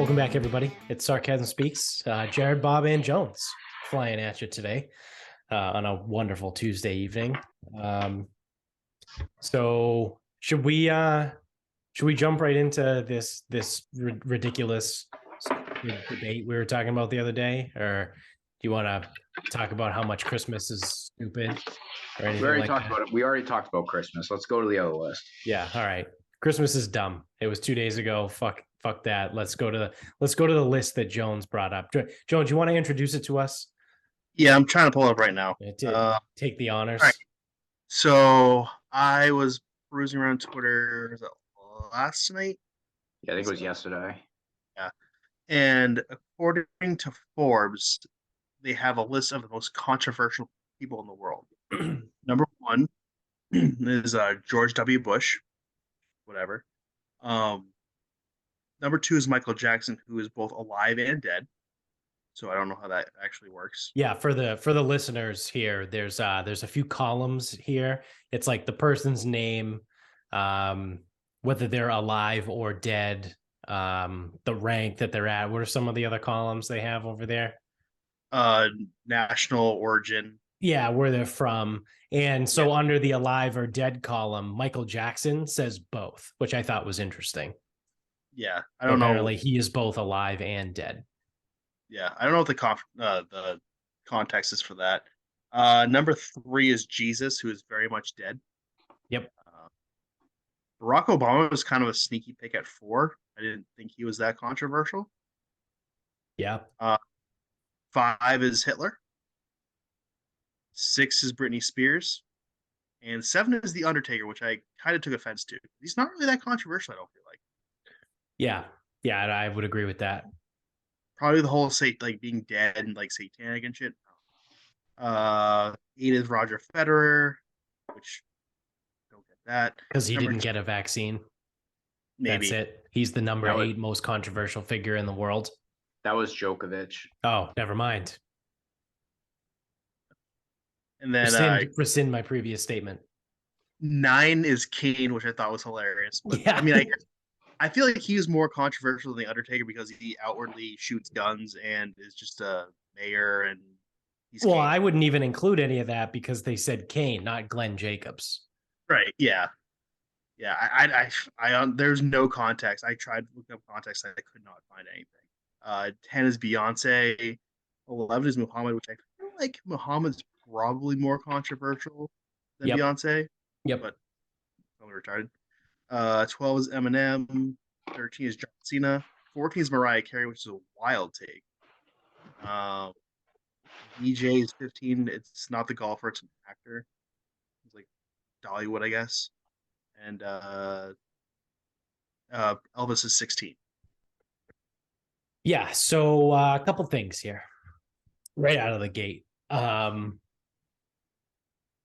Welcome back, everybody. It's Sarcasm Speaks. Jared, Bob, and Jones flying at you today on a wonderful Tuesday evening. So should we jump right into this ridiculous debate we were talking about the other day, or do you want to talk about how much Christmas is stupid or anything like that? We already talked about Christmas. Let's go to the other list. Yeah. All right. Christmas is dumb. It was 2 days ago. Fuck that. Let's go to the list that Jones brought up. Jones, you want to introduce it to us? Yeah, I'm trying to pull it up right now. Take the honors. Right. So I was cruising around Twitter. Was it last night? Yeah, I think it was yesterday. Yeah. And according to Forbes, they have a list of the most controversial people in the world. Number one is George W. Bush, whatever. Number two is Michael Jackson, who is both alive and dead. So I don't know how that actually works. Yeah, for the listeners here, there's a few columns here. It's like the person's name, whether they're alive or dead, the rank that they're at. What are some of the other columns they have over there? National origin. Yeah, where they're from. And so under the alive or dead column, Michael Jackson says both, which I thought was interesting. Yeah, I don't know. Apparently, he is both alive and dead. Yeah, I don't know what the context is for that. Number three is Jesus, who is very much dead. Yep. Barack Obama was kind of a sneaky pick at 4. I didn't think he was that controversial. Yeah. 5 is Hitler. 6 is Britney Spears. And 7 is The Undertaker, which I kind of took offense to. He's not really that controversial, I don't feel like. Yeah, I would agree with that. Probably the whole being dead and satanic and shit. 8 is Roger Federer, which don't get that because he didn't get a vaccine. Maybe that's it. He's the number 8 most controversial figure in the world. That was Djokovic. Oh, never mind. And then rescind my previous statement. 9 is Kane, which I thought was hilarious. But, yeah. I mean, I feel like he was more controversial than The Undertaker because he outwardly shoots guns and is just a mayor. And Kane. I wouldn't even include any of that because they said Kane, not Glenn Jacobs. Right. Yeah. Yeah. I there's no context. I tried looking up context. I could not find anything. 10 is Beyonce. 11 is Muhammad, which I feel like Muhammad's probably more controversial than Beyonce. Yep. But I'm retarded. 12 is Eminem. 13 is John Cena. 14 is Mariah Carey, which is a wild take. DJ is 15. It's not the golfer, it's an actor. It's like Dollywood, I guess. And Elvis is 16. Yeah, so a couple things here. Right out of the gate.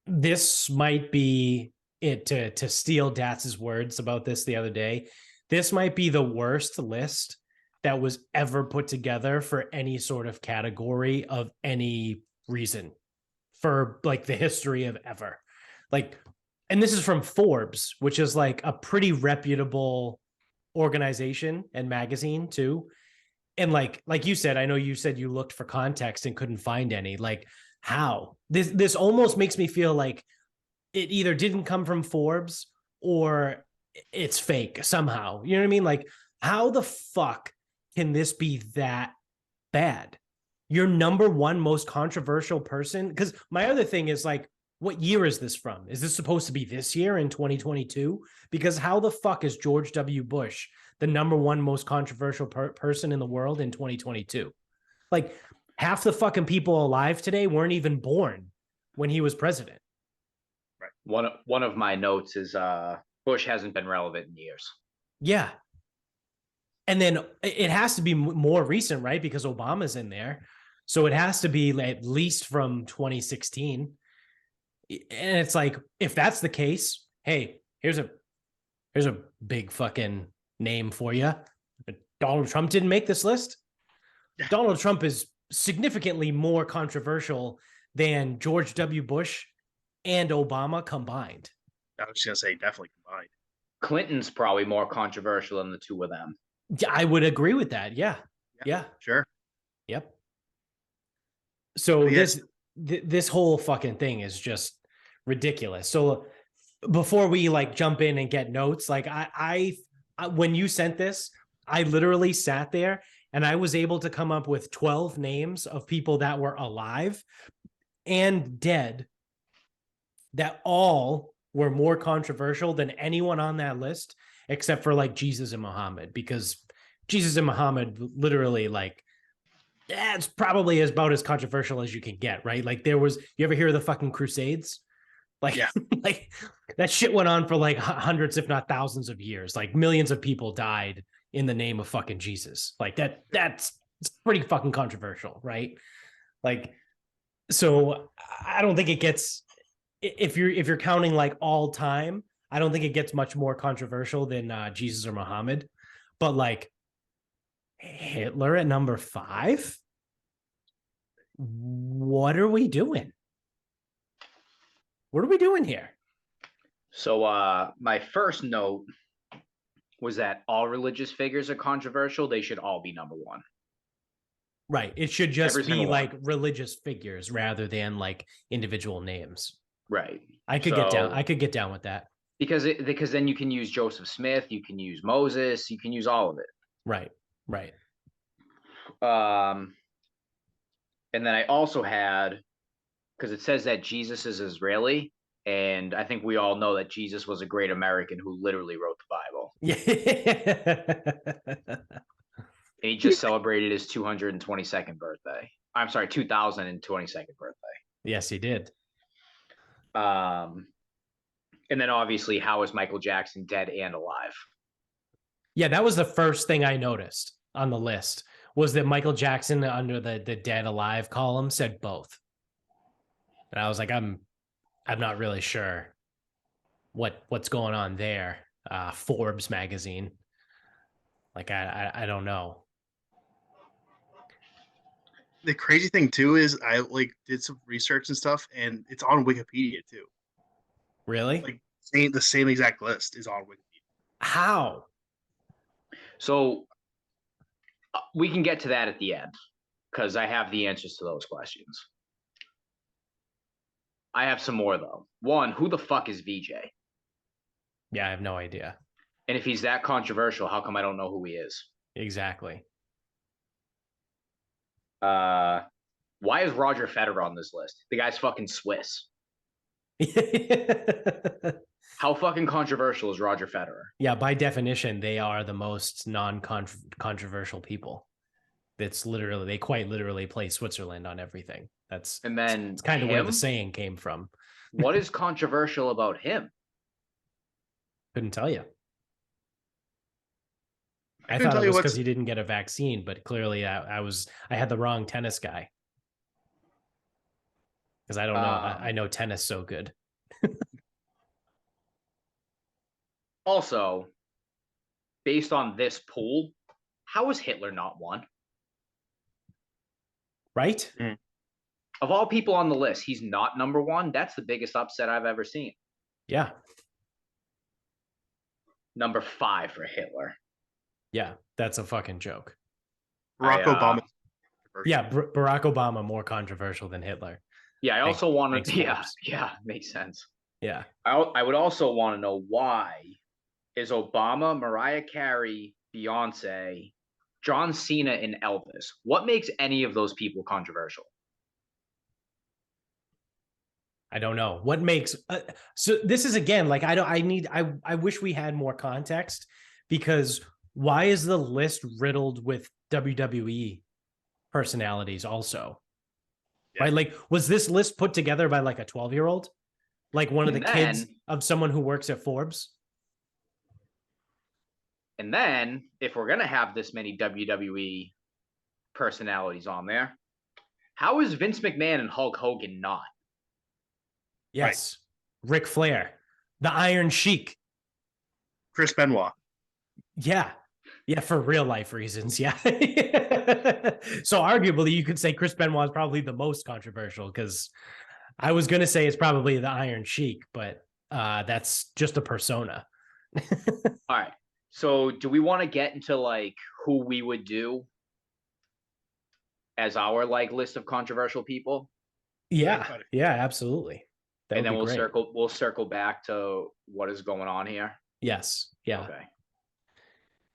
This might be it, to steal Datz's words about this the other day. This might be the worst list that was ever put together for any sort of category of any reason for the history of ever. And this is from Forbes, which is a pretty reputable organization and magazine too. And like you said, I know you said you looked for context and couldn't find any. How? This almost makes me feel like it either didn't come from Forbes or it's fake somehow. You know what I mean? How the fuck can this be that bad? Your number 1 most controversial person? Because my other thing is what year is this from? Is this supposed to be this year in 2022? Because how the fuck is George W. Bush the number 1 most controversial person in the world in 2022? Half the fucking people alive today weren't even born when he was president. Right. One of my notes is Bush hasn't been relevant in years. Yeah. And then it has to be more recent, right? Because Obama's in there. So it has to be at least from 2016. And it's if that's the case, hey, here's a big fucking name for you. Donald Trump didn't make this list. Donald Trump is significantly more controversial than George W. Bush and Obama combined. I was just going to say definitely combined. Clinton's probably more controversial than the two of them. Yeah, I would agree with that. Yeah. Yeah. Sure. Yep. So But yes. this whole fucking thing is just ridiculous. So before we like jump in and get notes, like I when you sent this, I literally sat there and I was able to come up with 12 names of people that were alive and dead that all were more controversial than anyone on that list, except for like Jesus and Muhammad, because Jesus and Muhammad literally like, yeah, it's probably about as controversial as you can get, right? Like you ever hear of the fucking Crusades? Like, Yeah. like that shit went on for like hundreds, if not thousands of years. Like millions of people died in the name of fucking Jesus. Like that's pretty fucking controversial, right? Like, so I don't think it gets, if you're counting like all time, I don't think it gets much more controversial than Jesus or Muhammad. But like Hitler at number 5, what are we doing? What are we doing here? So my first note was that all religious figures are controversial. They should all be number 1. Right. It should just Every be single like one. religious figures rather than like individual names. Right. I could get down with that. Because then you can use Joseph Smith, you can use Moses, you can use all of it. Right. Right. And then I also had, because it says that Jesus is Israeli, and I think we all know that Jesus was a great American who literally wrote the Bible. Yeah. And he just celebrated his 222nd birthday. I'm sorry, 2022nd birthday. Yes, he did. And then obviously, how is Michael Jackson dead and alive? Yeah, that was the first thing I noticed on the list, was that Michael Jackson under the dead alive column said both. And I was like, I'm not really sure what's going on there. Forbes magazine. Like I don't know. The crazy thing too is I like did some research and stuff, and it's on Wikipedia too. Really? Like the same exact list is on Wikipedia. How? So we can get to that at the end, because I have the answers to those questions. I have some more though. One, who the fuck is VJ? Yeah, I have no idea. And if he's that controversial, how come I don't know who he is? Exactly. Why is Roger Federer on this list? The guy's fucking Swiss. How fucking controversial is Roger Federer? Yeah, by definition, they are the most non-controversial people. It's literally, they quite literally play Switzerland on everything. It's kind of where the saying came from. What is controversial about him? Couldn't tell you. I thought it was because he didn't get a vaccine, but clearly I had the wrong tennis guy. Because I don't know. I know tennis so good. Also, based on this pool, how is Hitler not one? Right? Mm. Of all people on the list, he's not number 1. That's the biggest upset I've ever seen. Yeah. Number 5 for Hitler. Yeah, that's a fucking joke. Barack Obama. Yeah, Barack Obama more controversial than Hitler. Yeah, I also want to. Yeah, makes sense. Yeah, I would also want to know, why is Obama, Mariah Carey, Beyonce, John Cena, and Elvis? What makes any of those people controversial? I don't know what makes. So this is again like I wish we had more context, because why is the list riddled with WWE personalities also? Yeah. Right? Like, was this list put together by like a 12-year-old? Like one of the kids of someone who works at Forbes? And then, if we're going to have this many WWE personalities on there, how is Vince McMahon and Hulk Hogan not? Yes. Right. Ric Flair. The Iron Sheik. Chris Benoit. Yeah. Yeah, for real life reasons. Yeah. So arguably, you could say Chris Benoit is probably the most controversial, because I was going to say it's probably the Iron Sheik, but that's just a persona. All right. So do we want to get into like who we would do as our like list of controversial people? Yeah, Quite a- yeah, absolutely. That And would then be great. we'll circle back to what is going on here. Yes, yeah. Okay.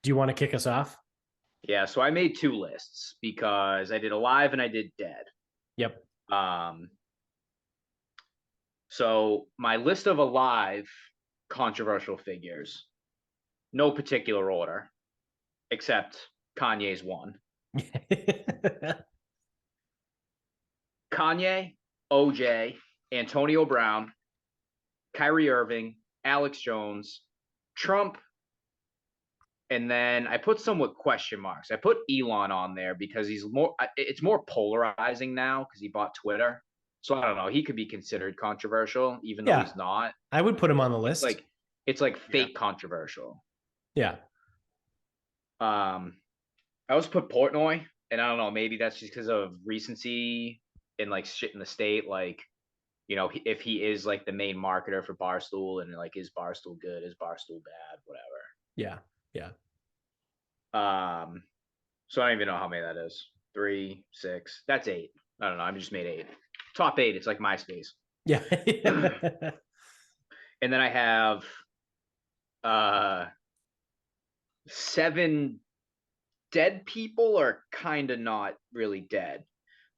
Do you want to kick us off? Yeah, so I made 2 lists because I did alive and I did dead. Yep. So my list of alive controversial figures, no particular order, except Kanye's one. Kanye, OJ, Antonio Brown, Kyrie Irving, Alex Jones, Trump, and then I put some with question marks. I put Elon on there because it's more polarizing now because he bought Twitter. So I don't know. He could be considered controversial, even though Yeah. he's not. I would put him on the list. It's like fake controversial. Yeah. I also put Portnoy, and I don't know. Maybe that's just because of recency and like shit in the state. Like, you know, if he is like the main marketer for Barstool, and like, is Barstool good? Is Barstool bad? Whatever. Yeah. Yeah. So I don't even know how many that is. 3, 6. That's 8. I don't know. I just made 8. Top 8. It's like MySpace. Yeah. And then I have 7 dead people, or kind of not really dead.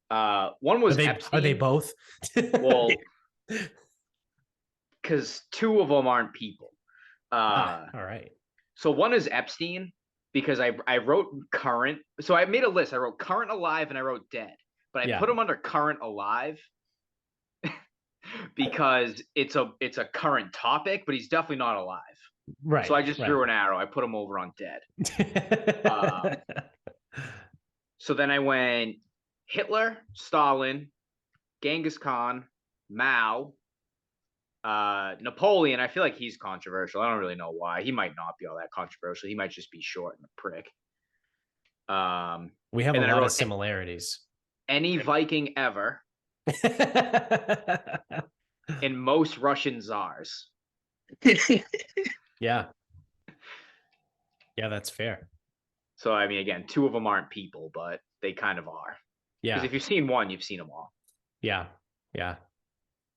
One was Epstein. Are they both? Well, because 2 of them aren't people. All right. So one is Epstein, because I wrote current. So I made a list. I wrote current alive and I wrote dead, but I put them under current alive because it's a current topic, but he's definitely not alive. Right. So I just drew an arrow. I put him over on dead. So then I went Hitler, Stalin, Genghis Khan, Mao, Napoleon. I feel like he's controversial. I don't really know why. He might not be all that controversial. He might just be short and a prick. We have a lot of similarities. Any Viking ever, and most Russian czars. Yeah. Yeah, that's fair. So I mean, again, 2 of them aren't people, but they kind of are. Yeah. Because if you've seen one, you've seen them all. Yeah. Yeah.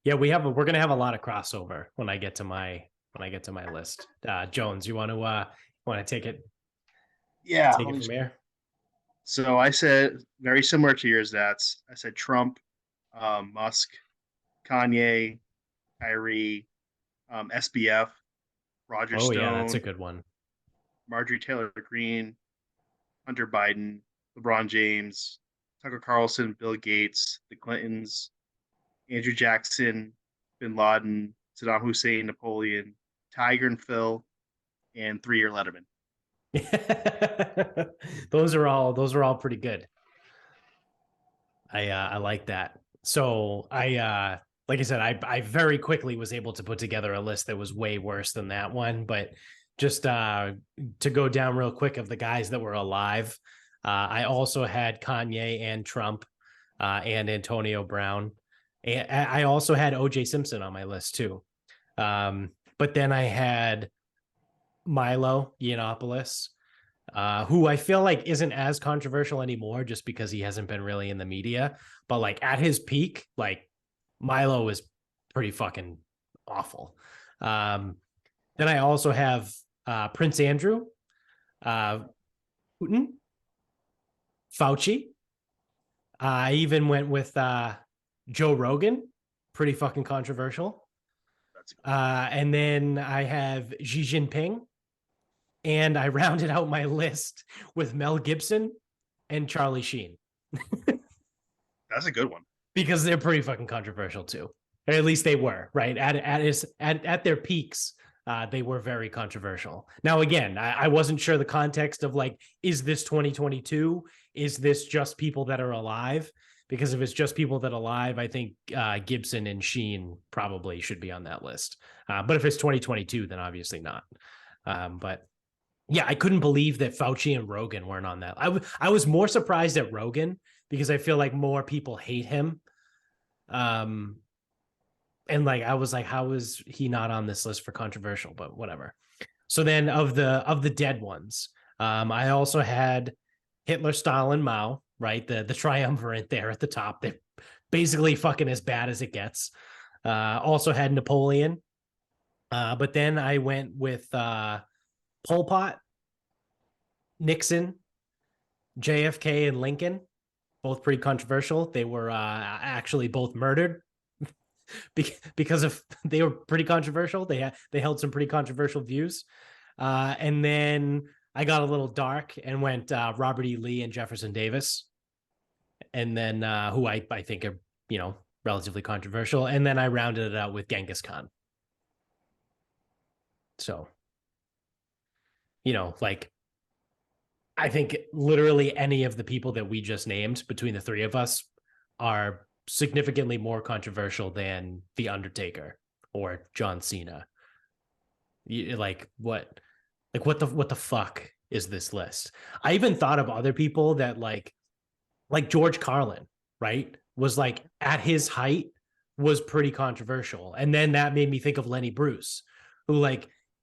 Yeah, we're gonna have a lot of crossover when I get to my list. Jones, you want to take it? Yeah. Take it from here. So I said very similar to yours. I said Trump, Musk, Kanye, Kyrie, SBF, Roger Stone. Yeah, that's a good one. Marjorie Taylor Greene, Hunter Biden, LeBron James, Tucker Carlson, Bill Gates, the Clintons, Andrew Jackson, Bin Laden, Saddam Hussein, Napoleon, Tiger and Phil, and 3-year Letterman. Those are all pretty good. I like that. So I like I said, I very quickly was able to put together a list that was way worse than that one, but just to go down real quick of the guys that were alive, I also had Kanye and Trump and Antonio Brown. And I also had OJ Simpson on my list too. But then I had Milo Yiannopoulos, who I feel like isn't as controversial anymore just because he hasn't been really in the media. But like at his peak, like Milo was pretty fucking awful. Then I also have Prince Andrew, Putin, Fauci. I even went with Joe Rogan, pretty fucking controversial. And then I have Xi Jinping. And I rounded out my list with Mel Gibson and Charlie Sheen. That's a good one. Because they're pretty fucking controversial too. Or at least they were, right? At their peaks, they were very controversial. Now, again, I wasn't sure the context of like, is this 2022? Is this just people that are alive? Because if it's just people that are alive, I think Gibson and Sheen probably should be on that list. But if it's 2022, then obviously not. But yeah, I couldn't believe that Fauci and Rogan weren't on that. I was more surprised at Rogan because I feel like more people hate him. And like, I was like, how is he not on this list for controversial? But whatever. So then of the dead ones, I also had Hitler, Stalin, Mao, right? The triumvirate there at the top. They're basically fucking as bad as it gets. Also had Napoleon. But then I went with Pol Pot, Nixon, JFK, and Lincoln. Both pretty controversial. They were actually both murdered because they were pretty controversial. They held some pretty controversial views. And then I got a little dark and went Robert E. Lee and Jefferson Davis. And then who I think are, relatively controversial. And then I rounded it out with Genghis Khan. So, I think literally any of the people that we just named between the three of us are significantly more controversial than The Undertaker or John Cena. What the fuck is this list? I even thought of other people that like George Carlin, right? Was like at his height was pretty controversial. And then that made me think of Lenny Bruce, who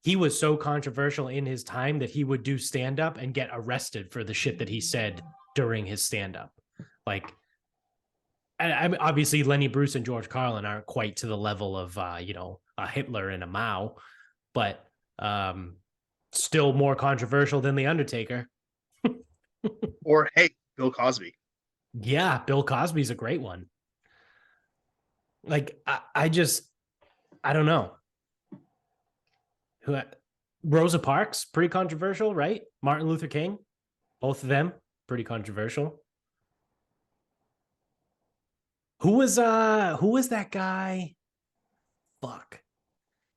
he was so controversial in his time that he would do stand-up and get arrested for the shit that he said during his stand-up. I mean, obviously Lenny Bruce and George Carlin aren't quite to the level of, a Hitler and a Mao, but still more controversial than The Undertaker. Or, hey, Bill Cosby. Yeah, Bill Cosby's a great one. I don't know. Rosa Parks, pretty controversial, right? Martin Luther King, both of them pretty controversial. Who was that guy? Fuck.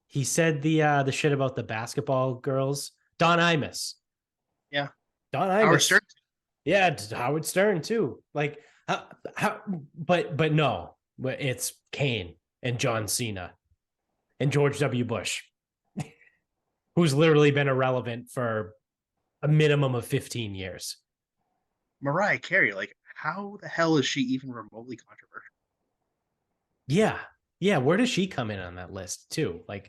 He said the shit about the basketball girls. Don Imus. Yeah. Don Imus. Howard Stern. Yeah, Howard Stern too. But no, but it's Kane and John Cena and George W. Bush, who's literally been irrelevant for a minimum of 15 years. Mariah Carey, how the hell is she even remotely controversial? Yeah. Yeah. Where does she come in on that list too? I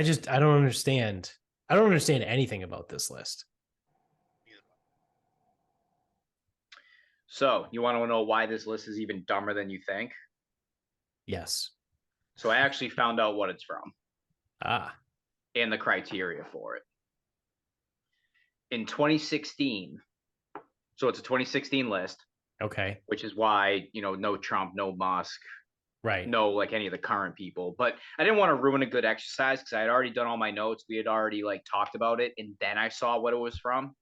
don't understand. I don't understand anything about this list. So you want to know why this list is even dumber than you think? Yes. So I actually found out what it's from. And the criteria for it. In 2016, so it's a 2016 list. Okay. Which is why, no Trump, no Musk, right? No, any of the current people. But I didn't want to ruin a good exercise because I had already done all my notes. We had already talked about it, and then I saw what it was from.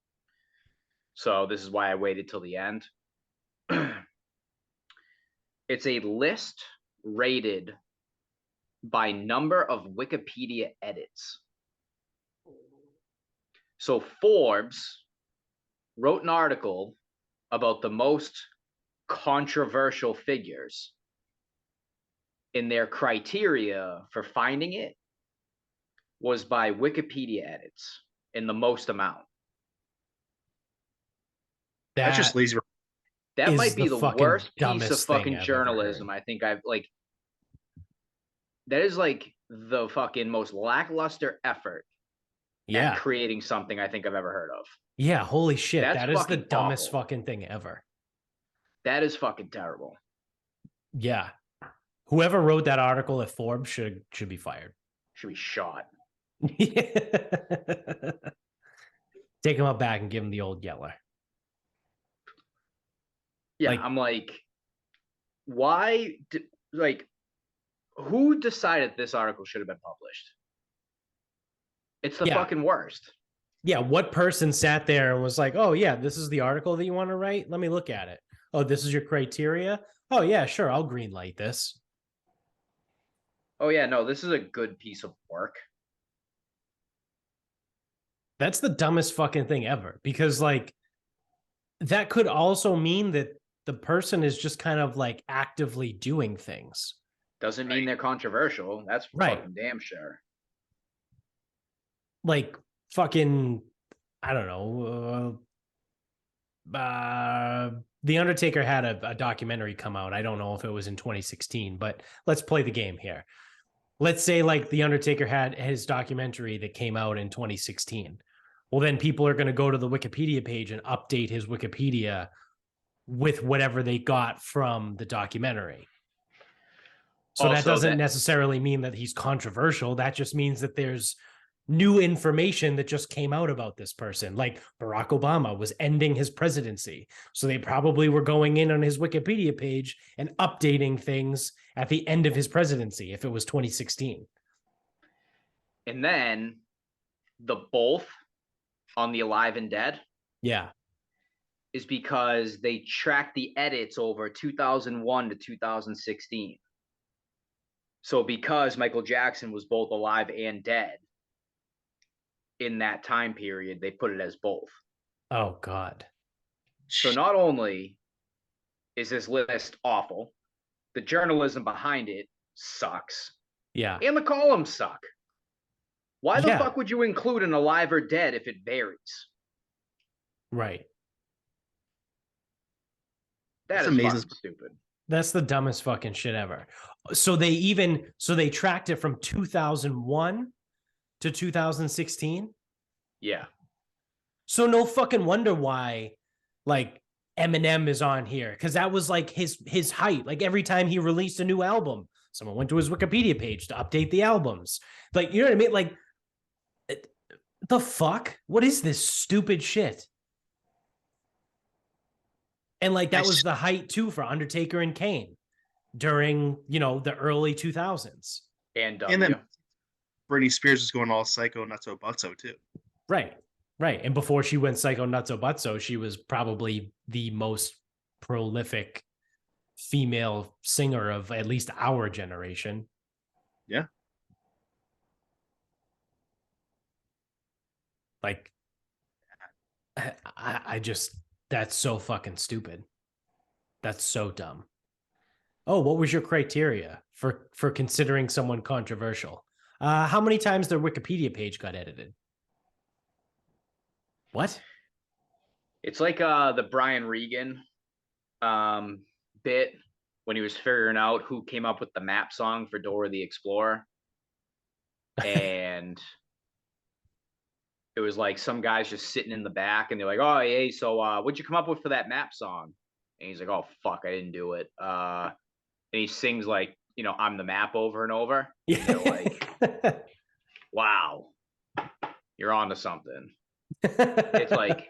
So this is why I waited till the end. It's a list rated by number of Wikipedia edits. So Forbes wrote an article about the most controversial figures, and their criteria for finding it was by Wikipedia edits in the most amount. That's just lazy. That might be the worst piece of fucking journalism I think I've that is the fucking most lackluster effort at creating something I think I've ever heard of. Yeah, holy shit. That is the dumbest fucking thing ever. That is fucking terrible. Yeah. Whoever wrote that article at Forbes should be fired. Should be shot. Take him up back and give him the old yeller. Yeah, I'm why? Who decided this article should have been published? It's the fucking worst. Yeah, what person sat there and was like, oh, yeah, this is the article that you want to write? Let me look at it. Oh, this is your criteria? Oh, yeah, sure, I'll greenlight this. Oh, yeah, no, this is a good piece of work. That's the dumbest fucking thing ever. Because, that could also mean that the person is just kind of, actively doing things. Doesn't mean they're controversial. That's fucking damn sure. Fucking, I don't know. The Undertaker had a documentary come out. I don't know if it was in 2016, but let's play the game here. let's say like The Undertaker had his documentary that came out in 2016. Well, then people are going to go to the Wikipedia page and update his Wikipedia with whatever they got from the documentary. So that doesn't necessarily mean that he's controversial. That just means that there's new information that just came out about this person. Like Barack Obama was ending his presidency. So they probably were going in on his Wikipedia page and updating things at the end of his presidency if it was 2016. And then the both on the Alive and Dead. Yeah. Is because they tracked the edits over 2001 to 2016. So because Michael Jackson was both alive and dead in that time period, they put it as both. Oh, God. So not only is this list awful, the journalism behind it sucks. Yeah. And the columns suck. Why the fuck would you include an alive or dead if it varies? Right. That's amazing. Stupid. That's the dumbest fucking shit ever. So they tracked it from 2001 to 2016. Yeah. So no fucking wonder why like Eminem is on here, because that was like his height. Like every time he released a new album, someone went to his Wikipedia page to update the albums. Like, you know what I mean? Like, the fuck? What is this stupid shit? And like that was the height too for Undertaker and Kane during, the early 2000s. And then Britney Spears was going all psycho nutso butso too. Right. And before she went psycho nutso butso, she was probably the most prolific female singer of at least our generation. Yeah. Like, I just, that's so fucking stupid. That's so dumb. Oh, what was your criteria for considering someone controversial? How many times their Wikipedia page got edited? What? It's like the Brian Regan bit when he was figuring out who came up with the map song for Dora the Explorer. And it was like some guys just sitting in the back and they're like, oh, hey, so what'd you come up with for that map song? And he's like, oh, fuck, I didn't do it. And he sings like, I'm the map over and over. And they're like, wow, you're on to something. It's like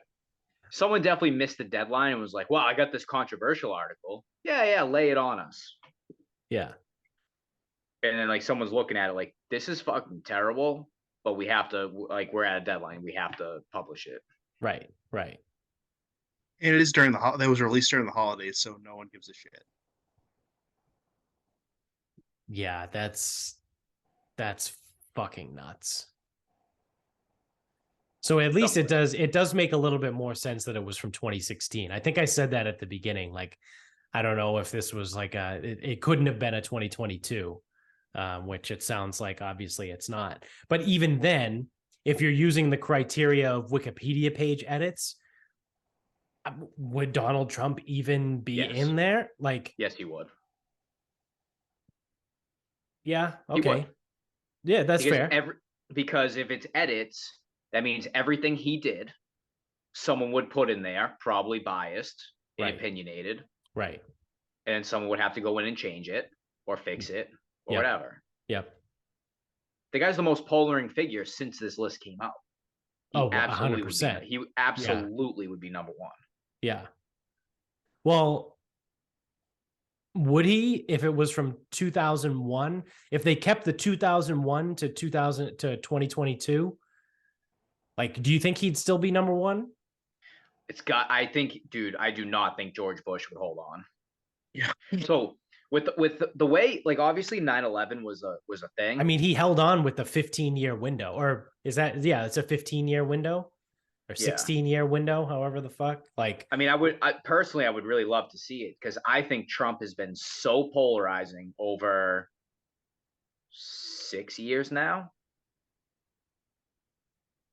someone definitely missed the deadline and was like, wow, I got this controversial article. Yeah, lay it on us. Yeah. And then like someone's looking at it like, this is fucking terrible, but we have to, like, we're at a deadline. We have to publish it. Right. And it is during that was released during the holidays, so no one gives a shit. Yeah, that's fucking nuts. So at least it does make a little bit more sense that it was from 2016. I think I said that at the beginning. Like, I don't know if this was like it couldn't have been a 2022, which it sounds like obviously it's not. But even then, if you're using the criteria of Wikipedia page edits, would Donald Trump even be in there? Like, yes, he would. Yeah. Okay. Yeah, that's fair. Because if it's edits, that means everything he did, someone would put in there, probably biased and opinionated. Right. And someone would have to go in and change it or fix it or whatever. Yep. The guy's the most polarizing figure since this list came out. He 100%. He absolutely would be number one. Yeah. Well, would he, if it was from 2001, if they kept the 2001 to 2022, like, do you think he'd still be number one? I do not think George Bush would hold on. Yeah. So with the way, like, obviously 9/11 was a thing. I mean, he held on with the 15-year window, or is that, it's a 15-year window or 16-year window, however the fuck. Like, I mean, I would really love to see it, because I think Trump has been so polarizing over 6 years now.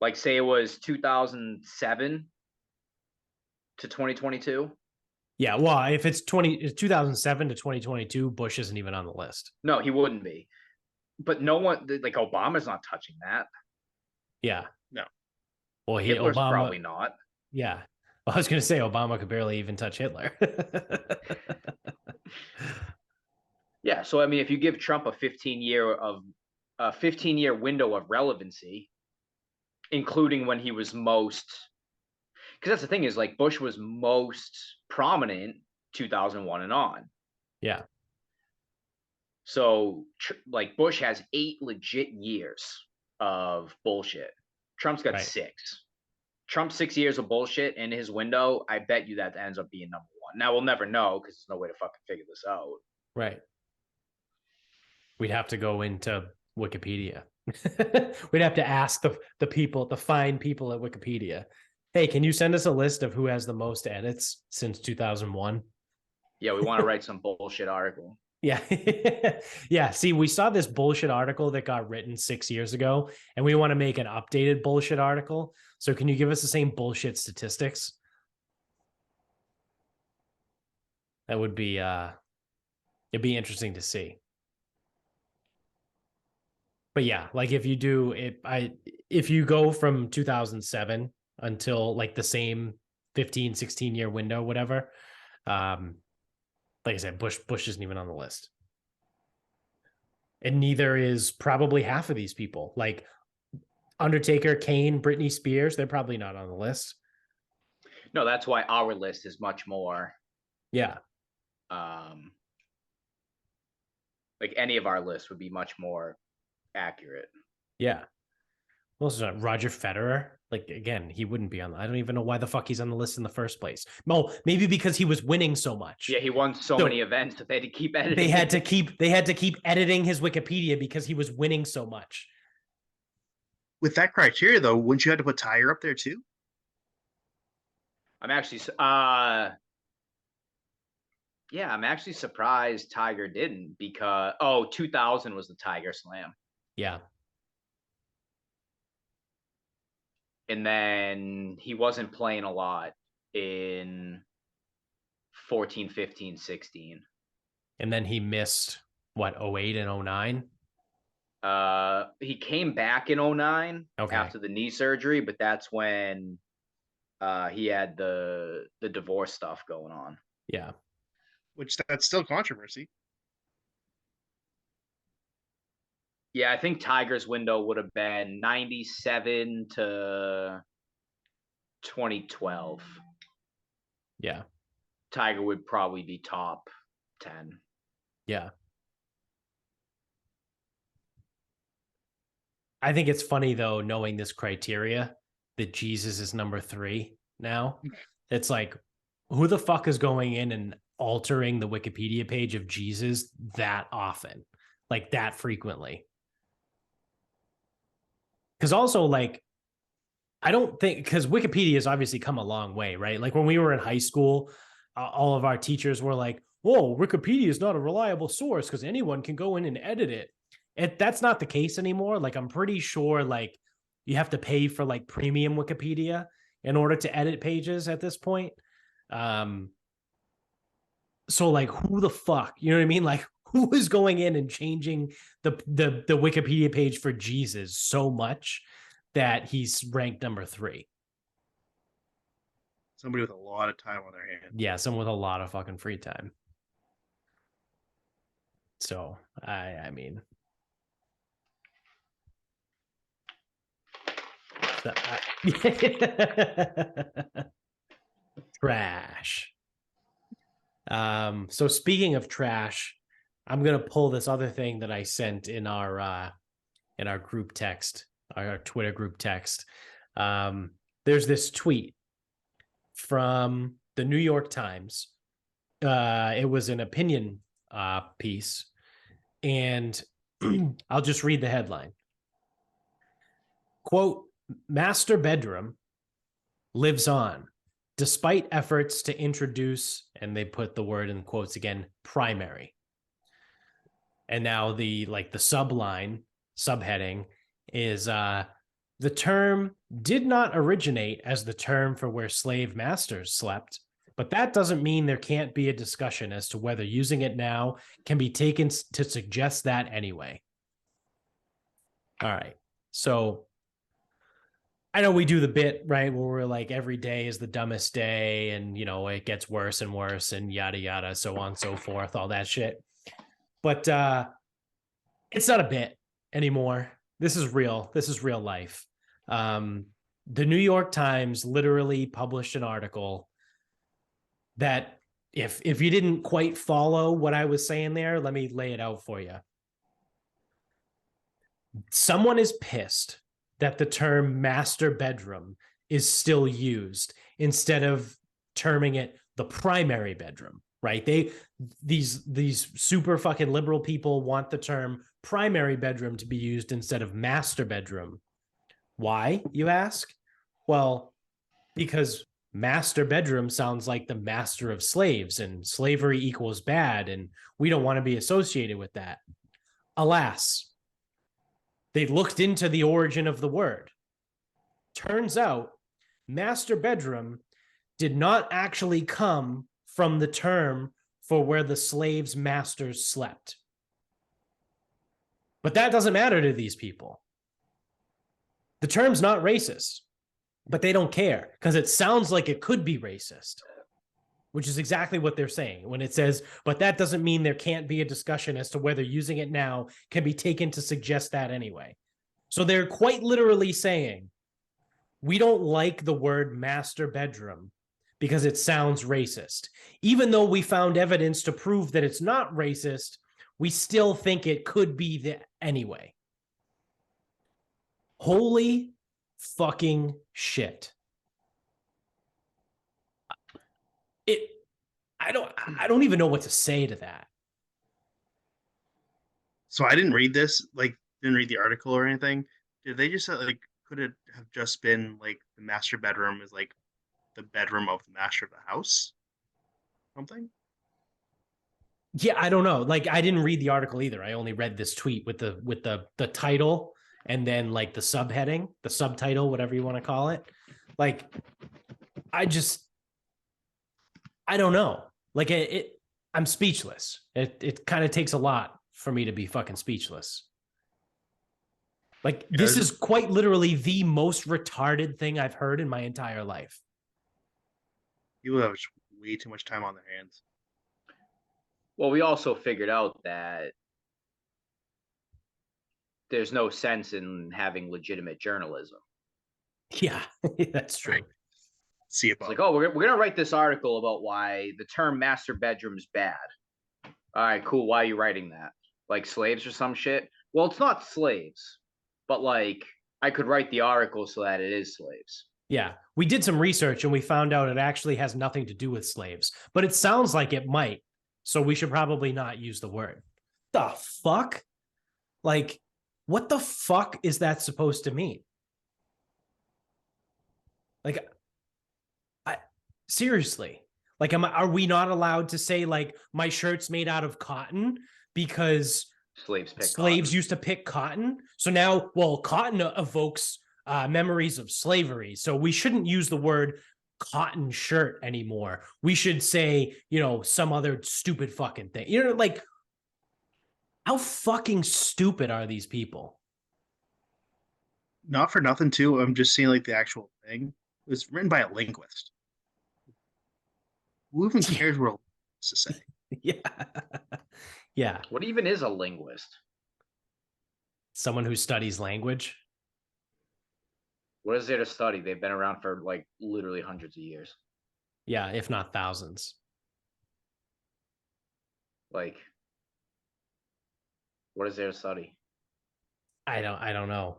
Like, say it was 2007 to 2022. Yeah, well, if it's 2007 to 2022, Bush isn't even on the list. No, he wouldn't be. But no one, like Obama's not touching that. Yeah. No. Well, Hitler's Obama, probably not. yeah. Well, I was going to say Obama could barely even touch Hitler. Yeah. So I mean, if you give Trump a 15-year window of relevancy, including when he was most, because that's the thing is like Bush was most prominent 2001 and on. Yeah. So like Bush has 8 legit years of bullshit. Trump's got Right. 6. Trump's 6 years of bullshit in his window. I bet you that ends up being number 1. Now we'll never know because there's no way to fucking figure this out. Right. We'd have to go into Wikipedia. We'd have to ask the people, the fine people at Wikipedia, hey, can you send us a list of who has the most edits since 2001? Yeah, we want to write some bullshit article. Yeah. Yeah. See, we saw this bullshit article that got written 6 years ago, and we want to make an updated bullshit article. So can you give us the same bullshit statistics? That would be it'd be interesting to see. But yeah, like if you do it, if you go from 2007 until like the same 15, 16-year window, whatever, like I said, Bush isn't even on the list. And neither is probably half of these people. Like Undertaker, Kane, Britney Spears, they're probably not on the list. No, that's why our list is much more Yeah. Like any of our lists would be much more accurate. Yeah. Well, Roger Federer. Like again, he wouldn't be on. I don't even know why the fuck he's on the list in the first place. No, maybe because he was winning so much. Yeah, he won so many events that they had to keep editing. They had to keep editing his Wikipedia because he was winning so much. With that criteria, though, wouldn't you have to put Tiger up there too? I'm actually yeah, I'm actually surprised Tiger didn't because 2000 was the Tiger Slam. Yeah. And then he wasn't playing a lot in 14, 15, 16. And then he missed what, 08 and 09? He came back in 09 after the knee surgery, but that's when he had the divorce stuff going on. Yeah. Which that's still controversy. Yeah, I think Tiger's window would have been 97 to 2012. Yeah. Tiger would probably be top 10. Yeah. I think it's funny, though, knowing this criteria, that Jesus is number 3 now. It's like, who the fuck is going in and altering the Wikipedia page of Jesus that often? Like that frequently? Because also, like, I don't think, because Wikipedia has obviously come a long way, right? Like when we were in high school, all of our teachers were like, whoa, Wikipedia is not a reliable source because anyone can go in and edit it. That's not the case anymore. Like, I'm pretty sure, like, you have to pay for like premium Wikipedia in order to edit pages at this point. So like, who the fuck, you know what I mean? Like, who is going in and changing the Wikipedia page for Jesus so much that he's ranked number 3? Somebody with a lot of time on their hands. Yeah, someone with a lot of fucking free time. So I mean, trash. So speaking of trash, I'm gonna pull this other thing that I sent in our group text, our Twitter group text. There's this tweet from the New York Times. It was an opinion piece, and I'll just read the headline. Quote, "Master bedroom lives on despite efforts to introduce," and they put the word in quotes again, "primary." And now the subheading is the term did not originate as the term for where slave masters slept, but that doesn't mean there can't be a discussion as to whether using it now can be taken to suggest that anyway. All right. So I know we do the bit, right, where we're like, every day is the dumbest day, and, it gets worse and worse, and yada, yada, so on and so forth, all that shit. But it's not a bit anymore. This is real. This is real life. The New York Times literally published an article that, if you didn't quite follow what I was saying there, let me lay it out for you. Someone is pissed that the term master bedroom is still used instead of terming it the primary bedroom, right? These super fucking liberal people want the term primary bedroom to be used instead of master bedroom. Why, you ask? Well, because master bedroom sounds like the master of slaves, and slavery equals bad, and we don't want to be associated with that. Alas, they looked into the origin of the word. Turns out, master bedroom did not actually come from the term for where the slaves' masters slept. But that doesn't matter to these people. The term's not racist, but they don't care because it sounds like it could be racist, which is exactly what they're saying when it says, but that doesn't mean there can't be a discussion as to whether using it now can be taken to suggest that anyway. So they're quite literally saying, we don't like the word master bedroom because it sounds racist. Even though we found evidence to prove that it's not racist, we still think it could be that anyway. Holy fucking shit. I don't even know what to say to that. So I didn't read this, didn't read the article or anything. Did they just say, could it have just been like the master bedroom is like the bedroom of the master of the house? Something? Yeah, I don't know. Like, I didn't read the article either. I only read this tweet with the title and then like the subheading, the subtitle, whatever you want to call it. Like, I don't know. Like I'm speechless. It kind of takes a lot for me to be fucking speechless. Like, this is quite literally the most retarded thing I've heard in my entire life. People have way too much time on their hands. Well, we also figured out that there's no sense in having legitimate journalism. Yeah, that's true. Right. See it's like, oh, we're going to write this article about why the term master bedroom is bad. All right, cool. Why are you writing that? Like slaves or some shit? Well, it's not slaves, but like I could write the article so that it is slaves. Yeah, we did some research and we found out it actually has nothing to do with slaves, but it sounds like it might. So we should probably not use the word. The fuck? Like, what the fuck is that supposed to mean? Like, seriously, like, are we not allowed to say like my shirt's made out of cotton because slaves used to pick cotton? So now, well, cotton evokes memories of slavery. So we shouldn't use the word cotton shirt anymore. We should say, some other stupid fucking thing. Like, how fucking stupid are these people? Not for nothing, too. I'm just seeing like the actual thing. It was written by a linguist. Who even cares what a linguist to say? Yeah. Yeah. What even is a linguist? Someone who studies language. What is there to study? They've been around for like literally hundreds of years. Yeah, if not thousands. Like, what is there to study? I don't know.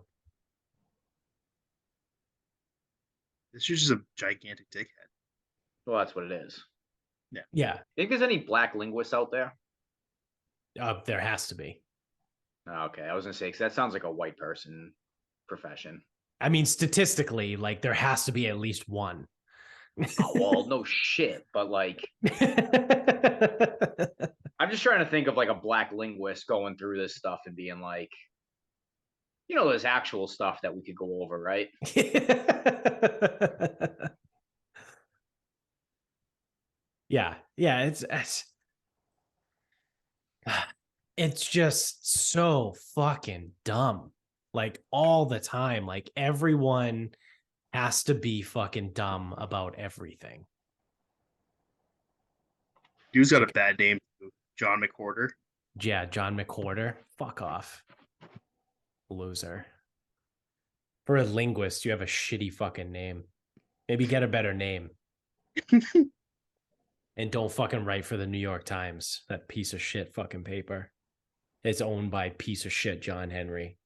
This is just a gigantic dickhead. Well, that's what it is. Yeah. Yeah. Think there's any black linguists out there? There has to be. Okay, I was gonna say, because that sounds like a white person profession. I mean, statistically, like, there has to be at least one. Oh, well, no shit, but like, I'm just trying to think of like a black linguist going through this stuff and being like, there's actual stuff that we could go over, right? Yeah, it's just so fucking dumb. like all the time. Like everyone has to be fucking dumb about everything. Dude's got a bad name, too. John McWhorter. Yeah, John McWhorter. Fuck off. Loser. For a linguist, you have a shitty fucking name. Maybe get a better name. And don't fucking write for the New York Times. That piece of shit fucking paper. It's owned by piece of shit John Henry.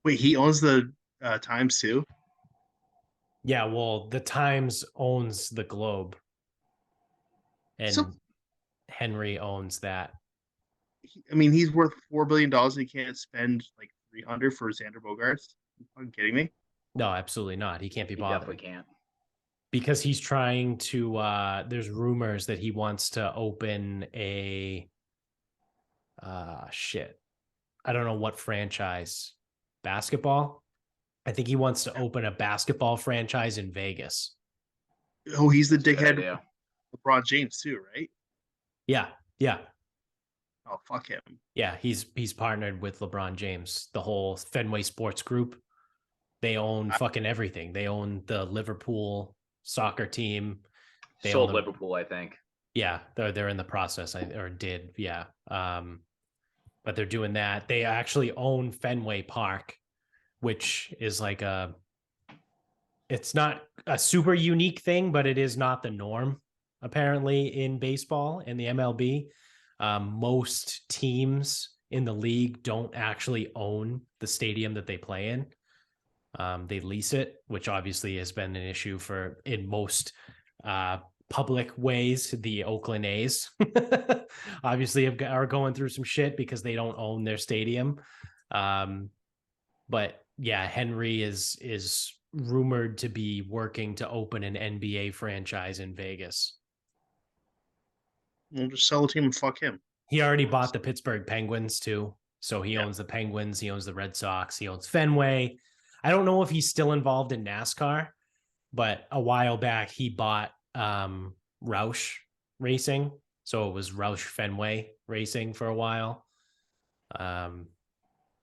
Wait, he owns the Times too? Yeah, well, the Times owns the Globe. And So, Henry owns that. I mean, he's worth $4 billion and he can't spend like 300 for Xander Bogaerts. Are you kidding me? No, absolutely not. He can't be He bothered. definitely can't. Because he's trying to there's rumors that he wants to open a shit. I don't know what franchise. Basketball? I think he wants to open a basketball franchise in Vegas. Oh, he's the That's a good dickhead idea. LeBron James too, right? Yeah. Oh, fuck him. Yeah, he's partnered with LeBron James, the whole Fenway Sports Group. They own fucking everything. They own the Liverpool soccer team. They Sold own the, Liverpool, I think. Yeah, they're in the process, or did, yeah. But they're doing that. They actually own Fenway Park, which is like it's not a super unique thing, but it is not the norm, apparently, in baseball and the MLB. Most teams in the league don't actually own the stadium that they play in. They lease it, which obviously has been an issue in most public ways. The Oakland A's obviously are going through some shit because they don't own their stadium. But yeah, Henry is rumored to be working to open an NBA franchise in Vegas. We'll just sell the team and fuck him. He already bought the Pittsburgh Penguins too. So he owns the Penguins, he owns the Red Sox, he owns Fenway. I don't know if he's still involved in NASCAR, but a while back he bought Roush Racing. So it was Roush Fenway Racing for a while. Yeah,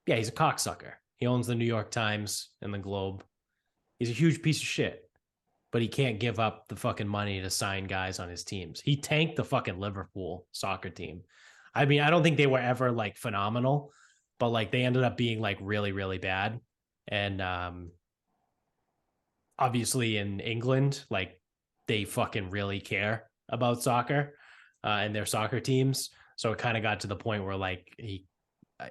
he's a cocksucker. He owns the New York Times and the Globe. He's a huge piece of shit, but he can't give up the fucking money to sign guys on his teams. He tanked the fucking Liverpool soccer team. I mean, I don't think they were ever like phenomenal, but like they ended up being like really, really bad. And obviously in England, like they fucking really care about soccer and their soccer teams. So it kind of got to the point where like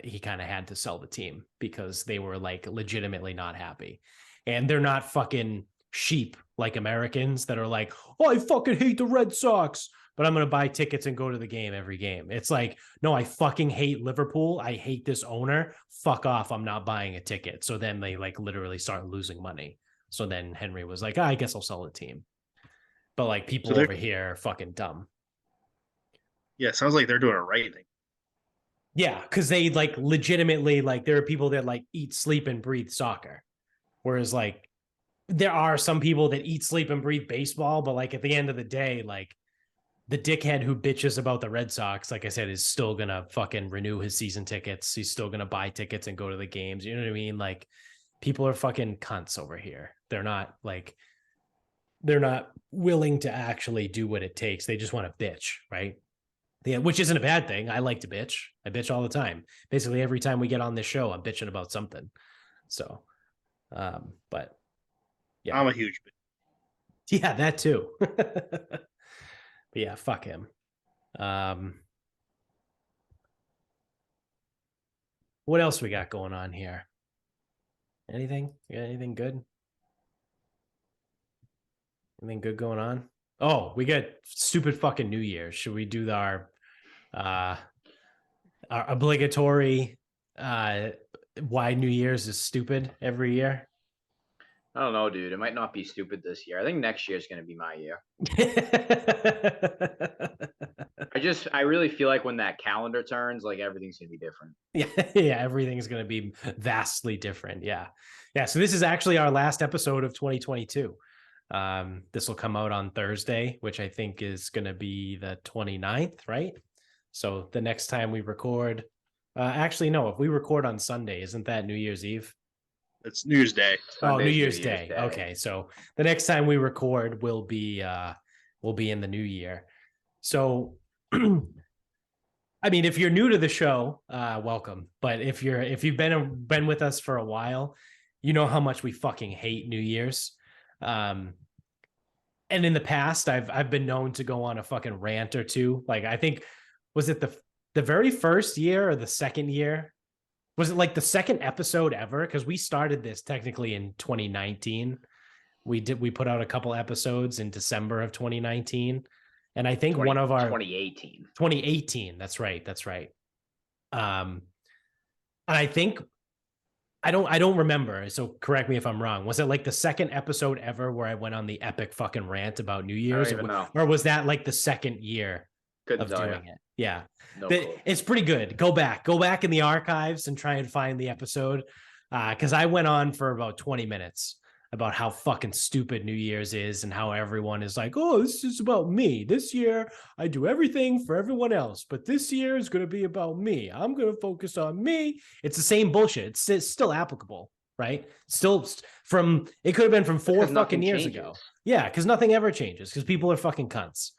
he kind of had to sell the team because they were like legitimately not happy. And they're not fucking sheep like Americans that are like, oh, I fucking hate the Red Sox, but I'm going to buy tickets and go to the game every game. It's like, no, I fucking hate Liverpool. I hate this owner. Fuck off. I'm not buying a ticket. So then they like literally start losing money. So then Henry was like, I guess I'll sell the team. But like people over here are fucking dumb. Yeah, sounds like they're doing it right thing. Yeah, because they like legitimately like there are people that like eat, sleep, and breathe soccer. Whereas like there are some people that eat, sleep, and breathe baseball, but like at the end of the day, like the dickhead who bitches about the Red Sox, like I said, is still gonna fucking renew his season tickets. He's still gonna buy tickets and go to the games. You know what I mean? Like people are fucking cunts over here. They're not willing to actually do what it takes. They just want to bitch, right? Yeah, which isn't a bad thing. I like to bitch. I bitch all the time. Basically, every time we get on this show, I'm bitching about something. So, but yeah, I'm a huge bitch. Yeah, that too. But yeah, fuck him. What else we got going on here? Anything? You got anything good? Anything good going on? Oh, we got stupid fucking New Year's. Should we do our obligatory why New Year's is stupid every year? I don't know, dude. It might not be stupid this year. I think next year is going to be my year. I really feel like when that calendar turns, like everything's going to be different. Yeah, everything's going to be vastly different. Yeah. So this is actually our last episode of 2022. This will come out on Thursday, which I think is going to be the 29th, right? So the next time we record, Actually, no. If we record on Sunday, isn't that New Year's Eve? It's New Year's Day. Oh, New Sunday's Year's Day. Okay, so the next time we record will be in the new year. So, I mean, if you're new to the show, welcome. But if you've been with us for a while, you know how much we fucking hate New Year's. And in the past, I've been known to go on a fucking rant or two. Like, I think, was it the very first year or the second year? Was it like the second episode ever? Because we started this technically in 2019. We put out a couple episodes in December of 2019. And I think one of our 2018. That's right. And I think I don't remember. So correct me if I'm wrong. Was it like the second episode ever where I went on the epic fucking rant about New Year's? Or was that like the second year of doing it? Yeah. It's pretty good. Go back in the archives and try and find the episode. Because I went on for about 20 minutes about how fucking stupid New Year's is and how everyone is like, oh, this is about me. This year, I do everything for everyone else, but this year is going to be about me. I'm going to focus on me. It's the same bullshit. It's still applicable, right? It could have been from 4 fucking years ago. Yeah, because nothing ever changes because people are fucking cunts.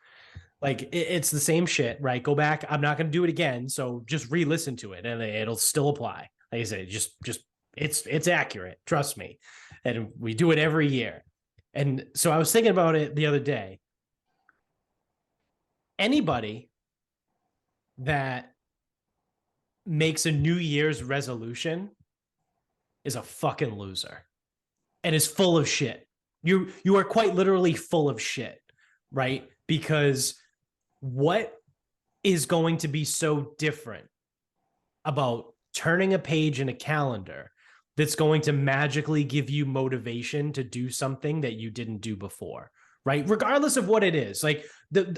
Like, it's the same shit, right? Go back. I'm not going to do it again, so just re-listen to it, and it'll still apply. Like I said, just it's accurate. Trust me. And we do it every year. And so I was thinking about it the other day. Anybody that makes a New Year's resolution is a fucking loser and is full of shit. You are quite literally full of shit, right? Because what is going to be so different about turning a page in a calendar that's going to magically give you motivation to do something that you didn't do before, right? Regardless of what it is. Like,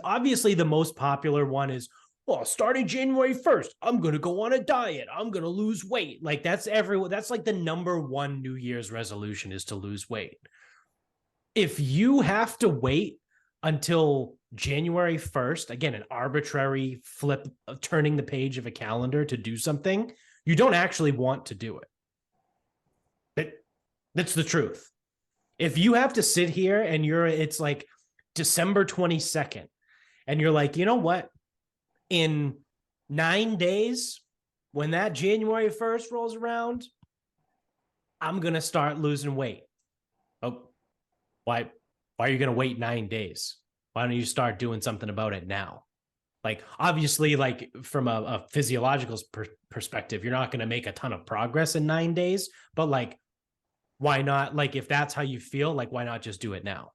obviously the most popular one is, well, starting January 1st, I'm going to go on a diet. I'm going to lose weight. Like, that's like the number one New Year's resolution is to lose weight. If you have to wait until January 1st, again, an arbitrary flip of turning the page of a calendar to do something, you don't actually want to do it. That's the truth. If you have to sit here and it's like December 22nd and you're like, you know what? In 9 days, when that January 1st rolls around, I'm going to start losing weight. Oh, why are you going to wait 9 days? Why don't you start doing something about it now? Like, obviously, like from a physiological perspective, you're not going to make a ton of progress in 9 days, but like, why not? Like, if that's how you feel, like, why not just do it now?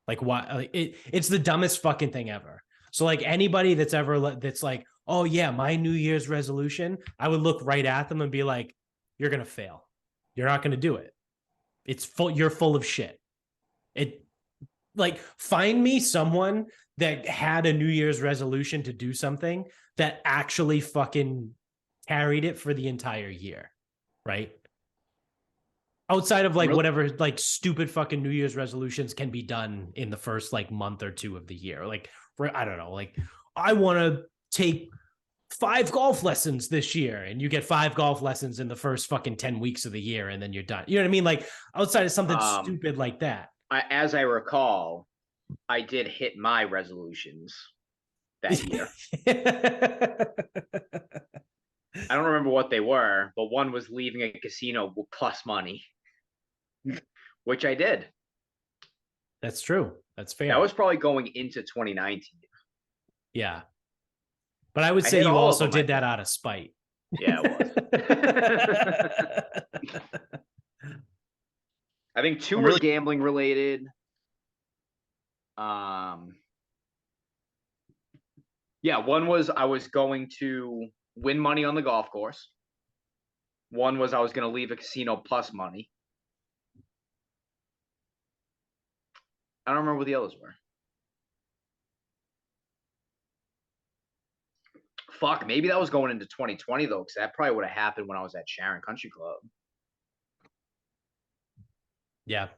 Like, why? It's the dumbest fucking thing ever. So like, anybody that's like, oh yeah, my New Year's resolution, I would look right at them and be like, you're going to fail. You're not going to do it. You're full of shit. Find me someone that had a New Year's resolution to do something that actually fucking carried it for the entire year, right? Outside of like whatever like stupid fucking New Year's resolutions can be done in the first like month or two of the year. Like, I don't know, like, I want to take 5 golf lessons this year, and you get 5 golf lessons in the first fucking 10 weeks of the year, and then you're done. You know what I mean? Like, outside of something stupid like that. As I recall, I did hit my resolutions that year. I don't remember what they were, but one was leaving a casino with plus money, which I did. That's true. That's fair. That was probably going into 2019. Yeah. But I would say you also did that out of spite. Yeah, it was. I think 2 were gambling related. Yeah, one was I was going to win money on the golf course. One was I was going to leave a casino plus money. I don't remember what the others were. Fuck, maybe that was going into 2020 though, because that probably would have happened when I was at Sharon Country Club. Yeah.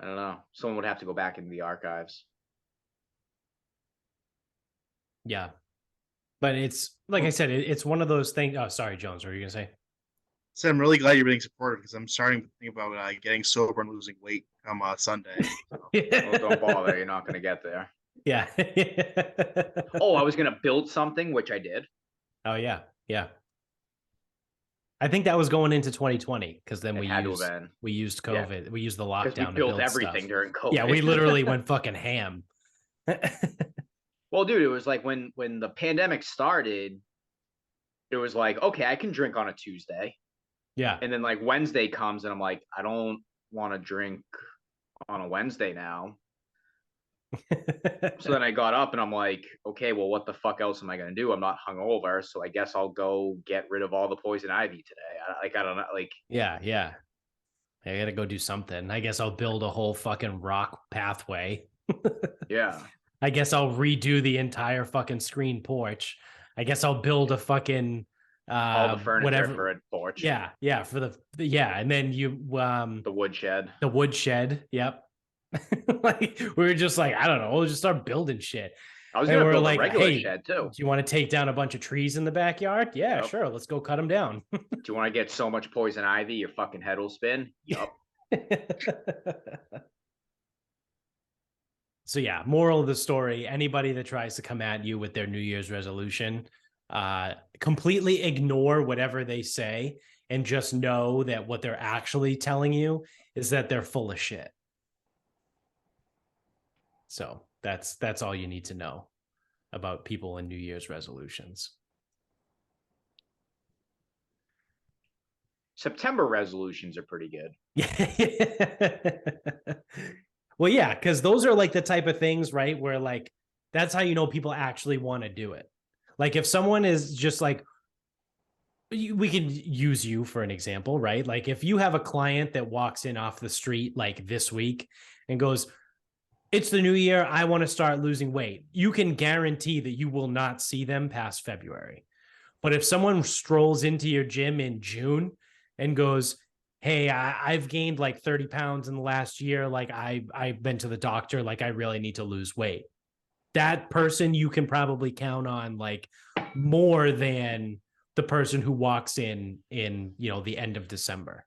I don't know. Someone would have to go back into the archives. Yeah. But it's like I said, it's one of those things. Oh, sorry, Jones. What were you gonna say? So I'm really glad you're being supportive because I'm starting to think about getting sober and losing weight come Sunday. So. Well, don't bother. You're not going to get there. Yeah. Oh, I was going to build something, which I did. Oh, yeah. Yeah. I think that was going into 2020 because then we used COVID. Yeah. We used the lockdown. We built everything stuff. during COVID. Yeah, we literally went fucking ham. Well, dude, it was like when the pandemic started, it was like, okay, I can drink on a Tuesday. Yeah. And then like Wednesday comes and I'm like, I don't want to drink on a Wednesday now. So then I got up and I'm like, okay, well, what the fuck else am I going to do? I'm not hungover. So I guess I'll go get rid of all the poison ivy today. I don't know. Like, yeah. I got to go do something. I guess I'll build a whole fucking rock pathway. Yeah. I guess I'll redo the entire fucking screen porch. I guess I'll build a fucking all the furniture for a porch. Yeah, and then the woodshed. The woodshed, yep. Like we were just like, I don't know, we'll just start building shit. I was gonna build a regular shed too. Do you want to take down a bunch of trees in the backyard? Yeah, sure. Let's go cut them down. Do you want to get so much poison ivy your fucking head will spin? Yep. So yeah, moral of the story, anybody that tries to come at you with their New Year's resolution, completely ignore whatever they say and just know that what they're actually telling you is that they're full of shit. So that's all you need to know about people and New Year's resolutions. September resolutions are pretty good. Well, yeah, because those are like the type of things, right? Where like, that's how you know people actually want to do it. Like if someone is just like, we could use you for an example, right? Like if you have a client that walks in off the street like this week and goes, it's the new year, I want to start losing weight. You can guarantee that you will not see them past February. But if someone strolls into your gym in June and goes, hey, I've gained like 30 pounds in the last year. Like I've been to the doctor. Like I really need to lose weight. That person you can probably count on like more than the person who walks in, the end of December.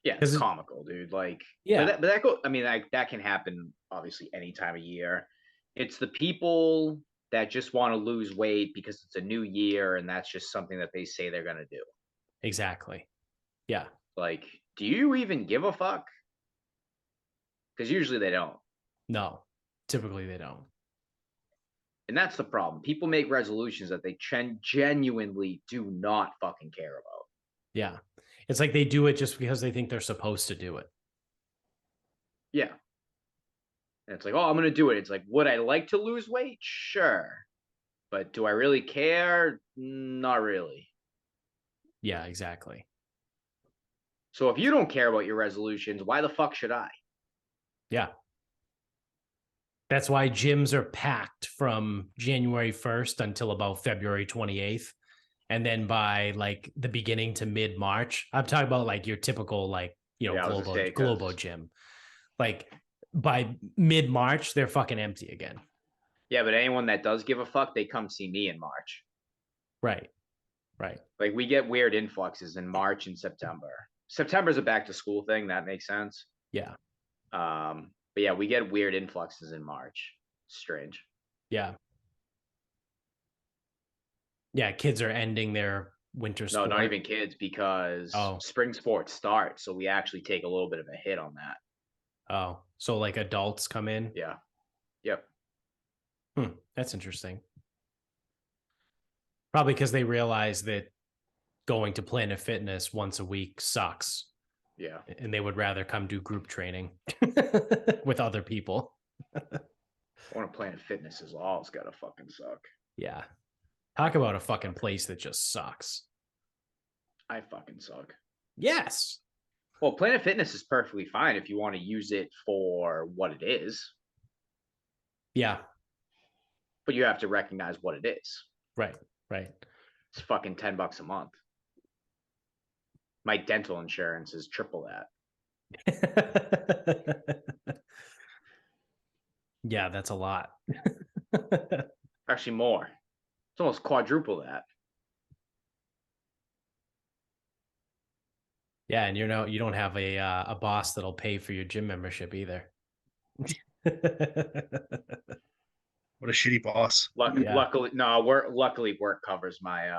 Yeah, it's comical, dude. Like, yeah, that can happen obviously any time of year. It's the people that just want to lose weight because it's a new year and that's just something that they say they're going to do. Exactly. Yeah. Like, do you even give a fuck? Because usually they don't. No, typically they don't. And that's the problem. People make resolutions that they genuinely do not fucking care about. Yeah. It's like they do it just because they think they're supposed to do it. Yeah. And it's like, oh, I'm going to do it. It's like, would I like to lose weight? Sure. But do I really care? Not really. Yeah, exactly. So if you don't care about your resolutions, why the fuck should I? Yeah. That's why gyms are packed from January 1st until about February 28th. And then by the beginning to mid-March, I'm talking about like your typical Globo gym. Like by mid-March, they're fucking empty again. Yeah, but anyone that does give a fuck, they come see me in March. Right. Like we get weird influxes in March and September. September's a back to school thing. That makes sense. Yeah. But yeah, we get weird influxes in March. Strange. Yeah. Yeah, kids are ending their winter sport. No, not even kids, because spring sports start. So we actually take a little bit of a hit on that. Oh, so like adults come in? Yeah. Yep. That's interesting. Probably because they realize that going to Planet Fitness once a week sucks. Yeah. And they would rather come do group training with other people. Going to Planet Fitness is all it's gotta fucking suck. Yeah. Talk about a fucking place that just sucks. I fucking suck. Yes. Well, Planet Fitness is perfectly fine if you want to use it for what it is. Yeah. But you have to recognize what it is. Right. It's fucking $10 a month. My dental insurance is triple that. Yeah, that's a lot. Actually, more. It's almost quadruple that. Yeah, and you don't have a boss that'll pay for your gym membership either. What a shitty boss. Yeah. Luckily, no, work covers my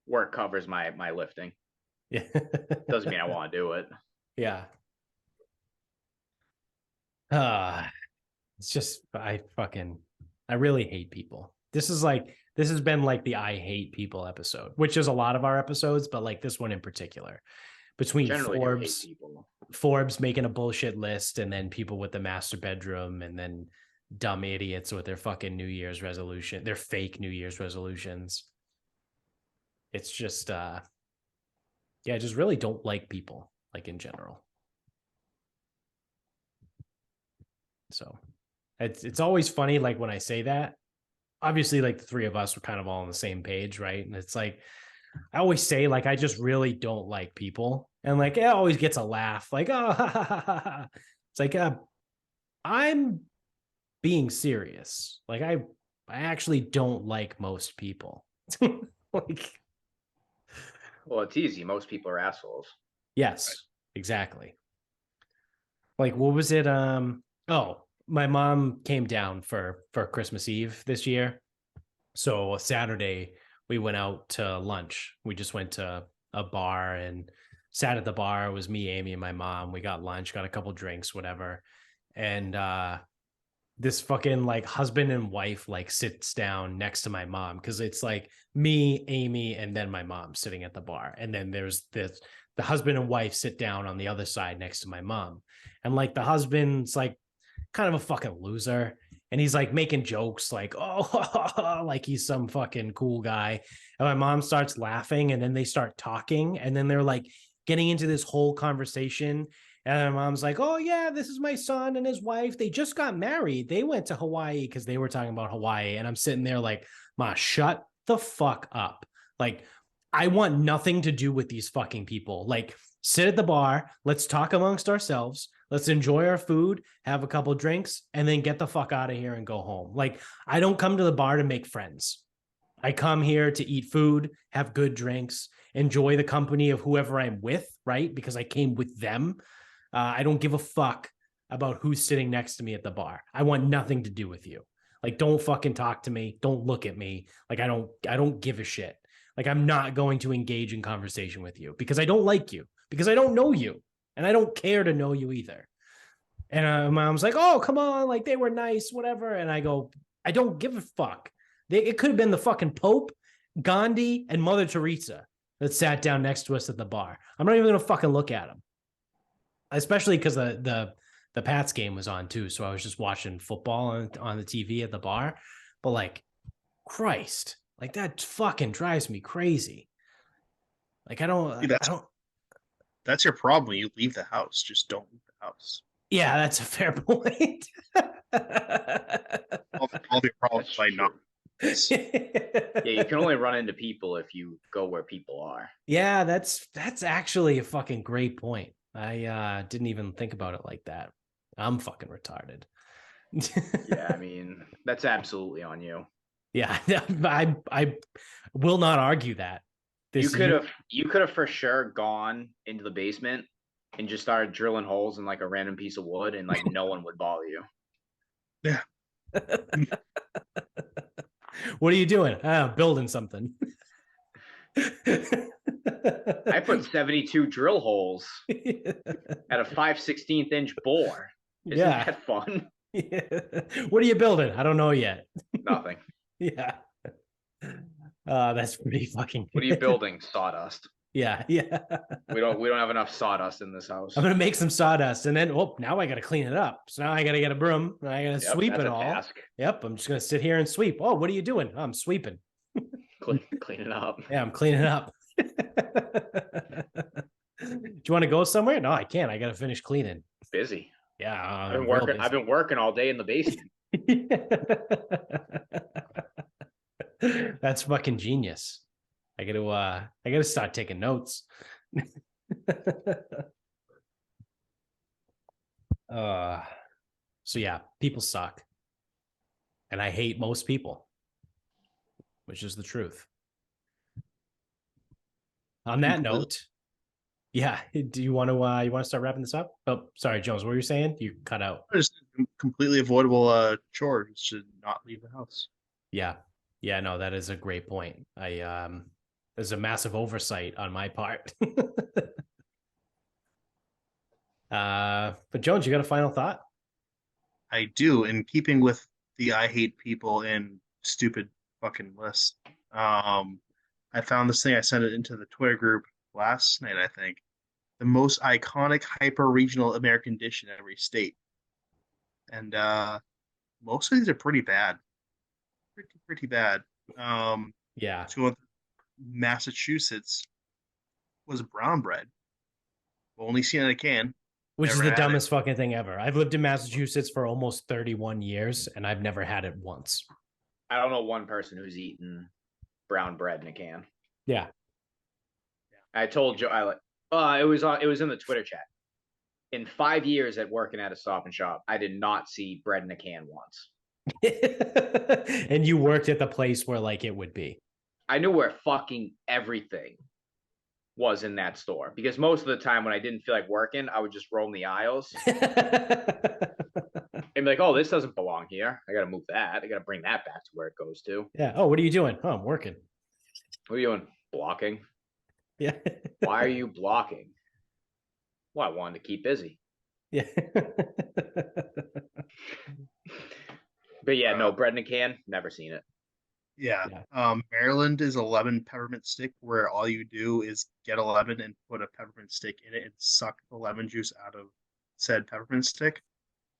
my lifting. Yeah. Doesn't mean I want to do it. Yeah. It's just I really hate people. This has been like the I hate people episode, which is a lot of our episodes, but like this one in particular. Between Generally do hate people. Forbes making a bullshit list, and then people with the master bedroom, and then dumb idiots with their fucking New Year's resolution, their fake New Year's resolutions. It's just I just really don't like people, like in general. So it's always funny, like when I say that. Obviously, like the three of us were kind of all on the same page, right? And it's like I always say, like, I just really don't like people, and like it always gets a laugh, like, oh, ha, ha, ha, ha. It's like I'm being serious. Like I actually don't like most people. Like, well, it's easy. Most people are assholes. Yes, exactly. Like, what was it? Oh, my mom came down for Christmas Eve this year. So Saturday we went out to lunch. We just went to a bar and sat at the bar. It was me, Amy, and my mom. We got lunch, got a couple drinks, whatever. And this fucking like husband and wife like sits down next to my mom, because it's like me, Amy, and then my mom sitting at the bar. And then there's the husband and wife sit down on the other side next to my mom. And like the husband's like kind of a fucking loser. And he's like making jokes like, oh, like he's some fucking cool guy. And my mom starts laughing, and then they start talking. And then they're like getting into this whole conversation. And my mom's like, oh, yeah, this is my son and his wife. They just got married. They went to Hawaii, because they were talking about Hawaii. And I'm sitting there like, Ma, shut the fuck up. Like, I want nothing to do with these fucking people. Like, sit at the bar. Let's talk amongst ourselves. Let's enjoy our food, have a couple drinks, and then get the fuck out of here and go home. Like, I don't come to the bar to make friends. I come here to eat food, have good drinks, enjoy the company of whoever I'm with, right? Because I came with them. I don't give a fuck about who's sitting next to me at the bar. I want nothing to do with you. Like, don't fucking talk to me. Don't look at me. Like, I don't give a shit. Like, I'm not going to engage in conversation with you because I don't like you, because I don't know you, and I don't care to know you either. And my mom's like, oh, come on. Like, they were nice, whatever. And I go, I don't give a fuck. It could have been the fucking Pope, Gandhi, and Mother Teresa that sat down next to us at the bar. I'm not even going to fucking look at them. Especially because the Pats game was on too. So I was just watching football on the TV at the bar. But like, Christ, like that fucking drives me crazy. Like, I don't. That's your problem. You leave the house. Just don't leave the house. Yeah, that's a fair point. All the problems by not. Yeah, you can only run into people if you go where people are. Yeah, that's actually a fucking great point. I didn't even think about it like that. I'm fucking retarded. Yeah, I mean, that's absolutely on you. Yeah, I will not argue that. You could have for sure gone into the basement and just started drilling holes in like a random piece of wood, and like no one would bother you. Yeah. What are you doing? Building something. I put 72 drill holes at a 5/16 inch bore. Isn't that fun? Yeah. What are you building? I don't know yet. Nothing. Yeah. That's pretty fucking good. What are you building? Sawdust. Yeah. We don't have enough sawdust in this house. I'm gonna make some sawdust, and then now I gotta clean it up. So now I gotta get a broom, and I gotta sweep it all. Task. Yep, I'm just gonna sit here and sweep. Oh, what are you doing? I'm sweeping. Clean it up. Yeah, I'm cleaning up. Do you want to go somewhere? No, I can't. I gotta finish cleaning. Busy. Yeah, I've been working all day in the basement. That's fucking genius. I gotta start taking notes. So yeah, people suck. And I hate most people, which is the truth. On that note, yeah, do you want to start wrapping this up? Oh, sorry, Jones, what were you saying? You cut out. Just completely avoidable chore should not leave the house. Yeah. Yeah, no, that is a great point. There's a massive oversight on my part. But Jones, you got a final thought? I do, in keeping with the I hate people and stupid fucking list. I found this thing. I sent it into the Twitter group last night, I think. The most iconic hyper-regional American dish in every state. And most of these are pretty bad. Pretty bad. Yeah. So Massachusetts was brown bread. Only seen it in a can. Which is Never the had dumbest fucking thing ever. I've lived in Massachusetts for almost 31 years, and I've never had it once. I don't know one person who's eaten brown bread in a can. Yeah. I told Joe, it was in the Twitter chat. In 5 years at working at a Stop and Shop, I did not see bread in a can once. And you worked at the place where like it would be. I knew where fucking everything was in that store, because most of the time when I didn't feel like working, I would just roam the aisles and be like, oh, this doesn't belong here. I got to move that. I got to bring that back to where it goes to. Yeah. Oh, what are you doing? Oh, I'm working. What are you doing? Blocking. Yeah. Why are you blocking? Well, I wanted to keep busy. Yeah. But yeah, no, bread in a can, never seen it. Yeah. Maryland is a lemon peppermint stick where all you do is get a lemon and put a peppermint stick in it and suck the lemon juice out of said peppermint stick.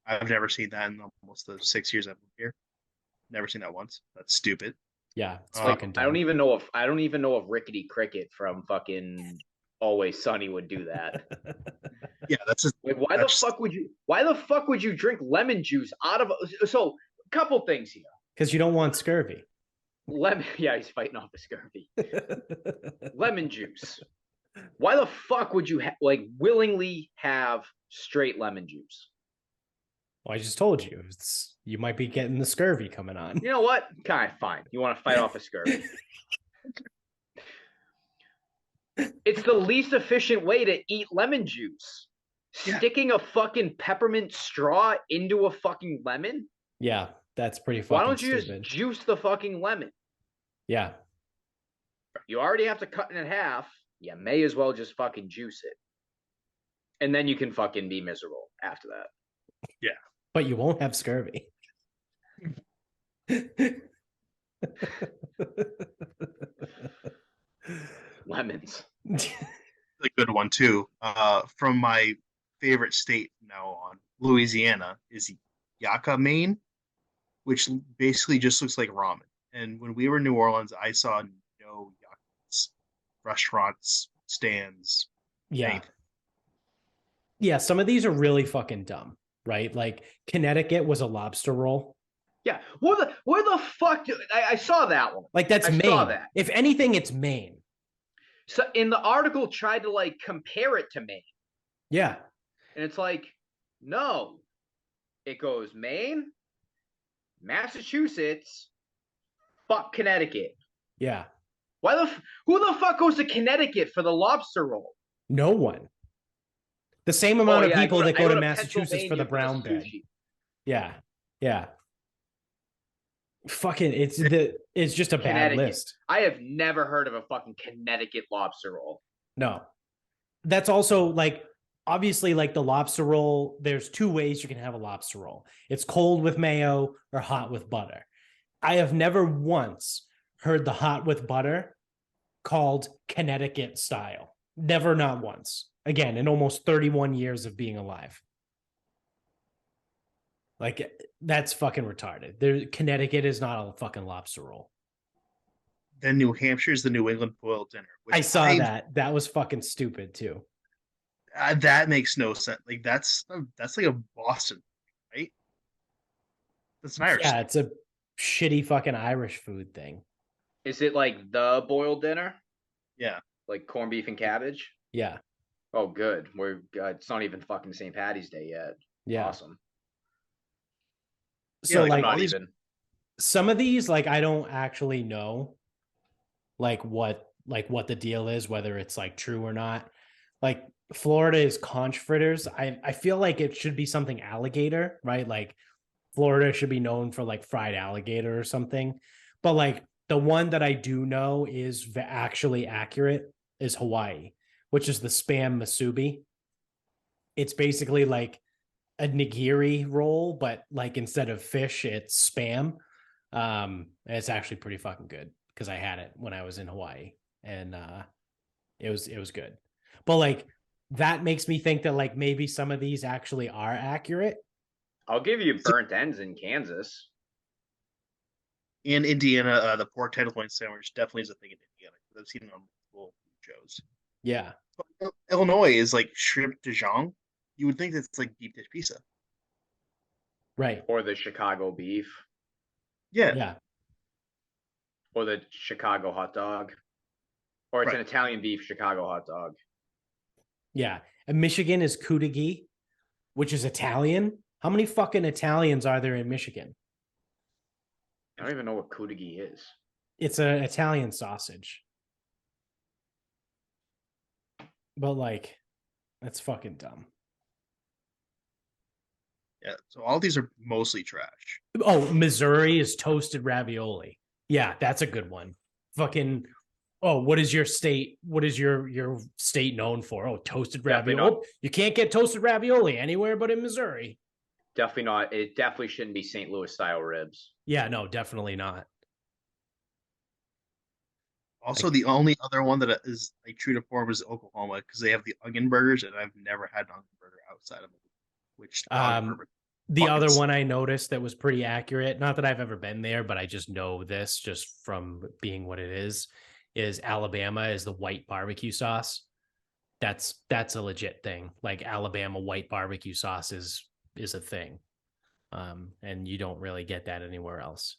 I've never seen that in almost the 6 years I've lived here. Never seen that once. That's stupid. Yeah, it's fucking dumb. I don't even know if Rickety Cricket from fucking Always Sunny would do that. Yeah, that's just like, why the fuck would you drink lemon juice out of so couple things here. Because you don't want scurvy. Yeah, he's fighting off the scurvy. Lemon juice. Why the fuck would you willingly have straight lemon juice? Well, I just told you. You might be getting the scurvy coming on. You know what? Kind of fine. You want to fight off a scurvy. It's the least efficient way to eat lemon juice. Yeah. Sticking a fucking peppermint straw into a fucking lemon? Yeah, that's pretty fucking Why don't you stupid. Just juice the fucking lemon? Yeah. You already have to cut it in half. You may as well just fucking juice it. And then you can fucking be miserable after that. Yeah. But you won't have scurvy. Lemons. A good one too. From my favorite state from now on, Louisiana, is Yucca, Maine, which basically just looks like ramen. And when we were in New Orleans, I saw no yuccas, restaurants, stands. Yeah. Anything. Yeah, some of these are really fucking dumb, right? Like Connecticut was a lobster roll. Yeah. Where the fuck I saw that one. Like that's Maine. Saw that. If anything, it's Maine. So in the article tried to like compare it to Maine. Yeah. And it's like, no. It goes Maine, Massachusetts, fuck Connecticut. Yeah. Who the fuck goes to Connecticut for the lobster roll? No one. The same amount of people that go to Massachusetts for the brown bread. Yeah. Yeah. Fucking it's just a bad list. I have never heard of a fucking Connecticut lobster roll. No. That's also like obviously like the lobster roll, there's two ways you can have a lobster roll. It's cold with mayo or hot with butter. I have never once heard the hot with butter called Connecticut style. Never, not once. Again, in almost 31 years of being alive. Like, that's fucking retarded. Connecticut is not a fucking lobster roll. Then New Hampshire is the New England boiled dinner. I saw that. That was fucking stupid, too. That makes no sense. Like, that's like a Boston, right? That's an Irish. Yeah, it's a shitty fucking Irish food thing. Is it like the boiled dinner? Yeah. Like corned beef and cabbage? Yeah. Oh, good. It's not even fucking St. Patty's Day yet. Yeah. Awesome. So yeah, like some of these, like, I don't actually know what the deal is, whether it's like true or not. Like Florida is conch fritters. I feel like it should be something alligator, right? Like Florida should be known for like fried alligator or something. But like the one that I do know is actually accurate is Hawaii, which is the spam masubi. It's basically like a nigiri roll, but like instead of fish, it's spam. And it's actually pretty fucking good because I had it when I was in Hawaii, and it was good. But like that makes me think that like maybe some of these actually are accurate. I'll give you burnt ends in Kansas. In Indiana, the pork tenderloin sandwich definitely is a thing in Indiana. I've seen it on multiple shows. Yeah. Illinois is like shrimp Dijon. You would think it's like deep dish pizza. Right. Or the Chicago beef. Yeah. Yeah. Or the Chicago hot dog. Or it's Right. an Italian beef Chicago hot dog. Yeah. And Michigan is kudagi, which is Italian. How many fucking Italians are there in Michigan? I don't even know what kudagi is. It's an Italian sausage. But like, that's fucking dumb. Yeah. So all these are mostly trash. Oh, Missouri is toasted ravioli. Yeah, that's a good one. Fucking. Oh, what is your state? What is your state known for? Oh, toasted Definitely ravioli. not. You can't get toasted ravioli anywhere but in Missouri. Definitely not. It definitely shouldn't be St. Louis style ribs. Yeah, no, definitely not. Also, the only other one that is like true to form is Oklahoma because they have the onion burgers, and I've never had an onion burger outside of it. Which The other one I noticed that was pretty accurate, not that I've ever been there, but I just know this just from being what it is Alabama is the white barbecue sauce. That's a legit thing. Like Alabama white barbecue sauce is a thing. And you don't really get that anywhere else.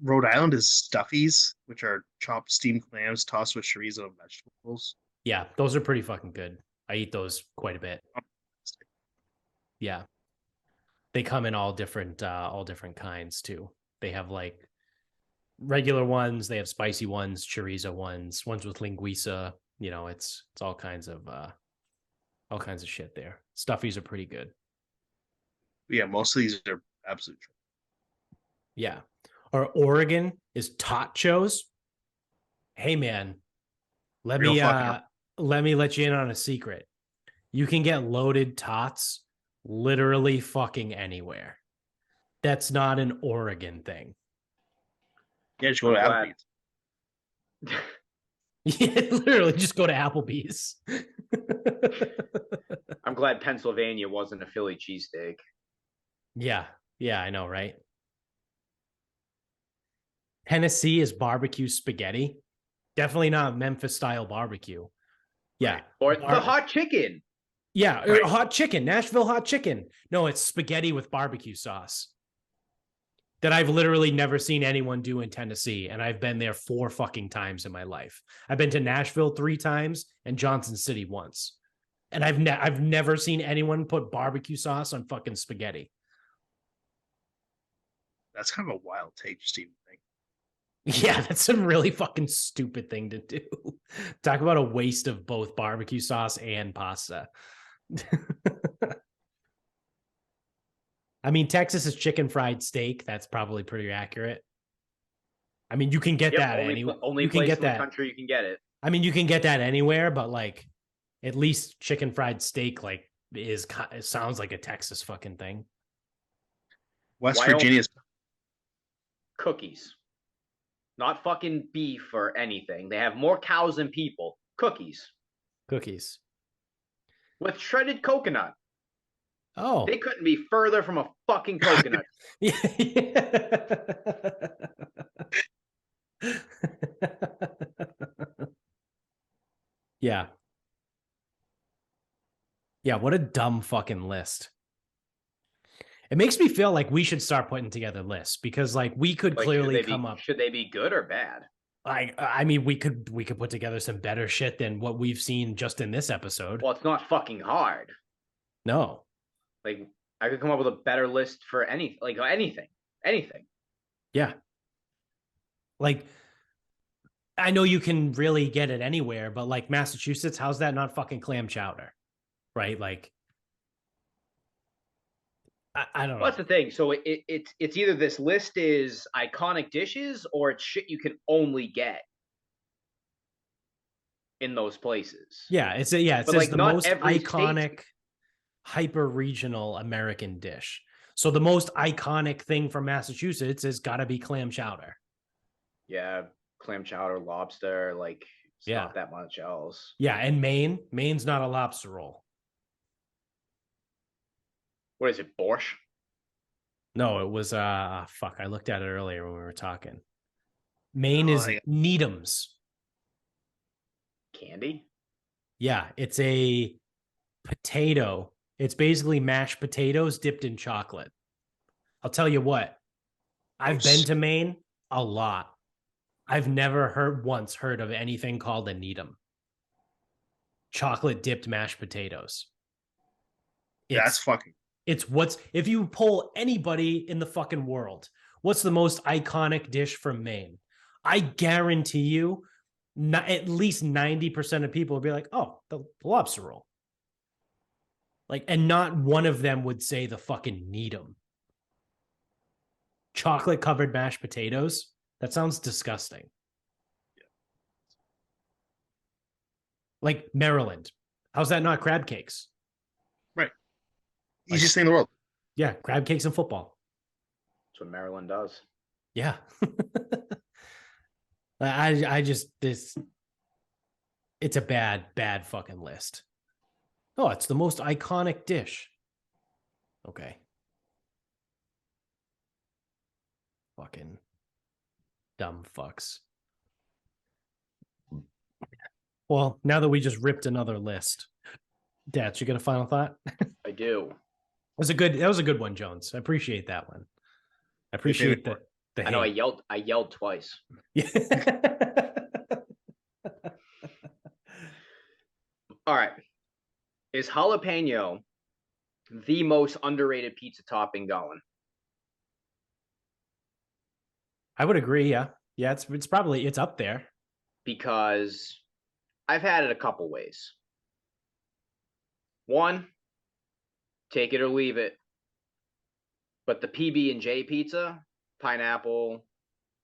Rhode Island is stuffies, which are chopped steamed clams tossed with chorizo and vegetables. Yeah, those are pretty fucking good. I eat those quite a bit. Yeah. They come in all different kinds too. They have like regular ones, they have spicy ones, chorizo ones with linguiça. You know, it's all kinds of shit there. Stuffies are pretty good. Yeah, most of these are absolute. Yeah. Or Oregon is tachos. Hey man, let me let you in on a secret. You can get loaded tots literally fucking anywhere. That's not an Oregon thing. Yeah, just go to Applebee's. Yeah, literally just go to Applebee's. I'm glad Pennsylvania wasn't a Philly cheesesteak. Yeah, I know, right? Tennessee is barbecue spaghetti. Definitely not Memphis style barbecue. Yeah. Or the hot chicken. Yeah, right. Hot chicken, Nashville hot chicken. No, it's spaghetti with barbecue sauce that I've literally never seen anyone do in Tennessee. And I've been there 4 fucking times in my life. I've been to Nashville 3 times and Johnson City once. And I've never seen anyone put barbecue sauce on fucking spaghetti. That's kind of a wild take, just even think. Yeah, that's a really fucking stupid thing to do. Talk about a waste of both barbecue sauce and pasta. I mean, Texas is chicken fried steak. That's probably pretty accurate. I mean, you can get that anywhere. Only place in the country you can get it. I mean, you can get that anywhere, but like, at least chicken fried steak like it sounds like a Texas fucking thing. West Virginia's cookies, not fucking beef or anything. They have more cows than people. Cookies with shredded coconut. Oh, they couldn't be further from a fucking coconut. Yeah. Yeah, what a dumb fucking list. It makes me feel like we should start putting together lists because like we could clearly come up. Should they be good or bad? I mean, we could put together some better shit than what we've seen just in this episode. Well, it's not fucking hard. No. Like I could come up with a better list for anything. Yeah. Like, I know you can really get it anywhere, but like Massachusetts, how's that not fucking clam chowder? Right? Like, I don't know. Well, that's the thing. So it's either this list is iconic dishes or it's shit you can only get in those places. Yeah, it says like, the not most every iconic state- hyper regional American dish. So the most iconic thing from Massachusetts has got to be clam chowder. Yeah, clam chowder, lobster, like it's Yeah. not that much else. Yeah, and Maine's not a lobster roll. What is it, borscht? No, it was fuck. I looked at it earlier when we were talking. Maine Oh, is Needham's. Candy? Yeah, it's a potato. It's basically mashed potatoes dipped in chocolate. I'll tell you what. I've been to Maine a lot. I've never once heard of anything called a Needham. Chocolate dipped mashed potatoes. That's fucking. It's what's, if you poll anybody in the fucking world, what's the most iconic dish from Maine? I guarantee you, at least 90% of people will be like, oh, the lobster roll. Like, and not one of them would say the fucking Needham. Chocolate covered mashed potatoes. That sounds disgusting. Like Maryland. How's that not crab cakes? Right. Easiest thing in the world. Yeah, crab cakes and football. That's what Maryland does. Yeah. I just, it's a bad fucking list. Oh, it's the most iconic dish. Okay. Fucking dumb fucks. Well, now that we just ripped another list, Dad, you got a final thought? I do. That was a good one, Jones. I appreciate that one. I appreciate the I know I hate. yelled twice. Yeah. All right. Is jalapeno the most underrated pizza topping going? I would agree, yeah. Yeah, it's probably it's up there. Because I've had it a couple ways. One, take it or leave it. But the PB&J pizza, pineapple,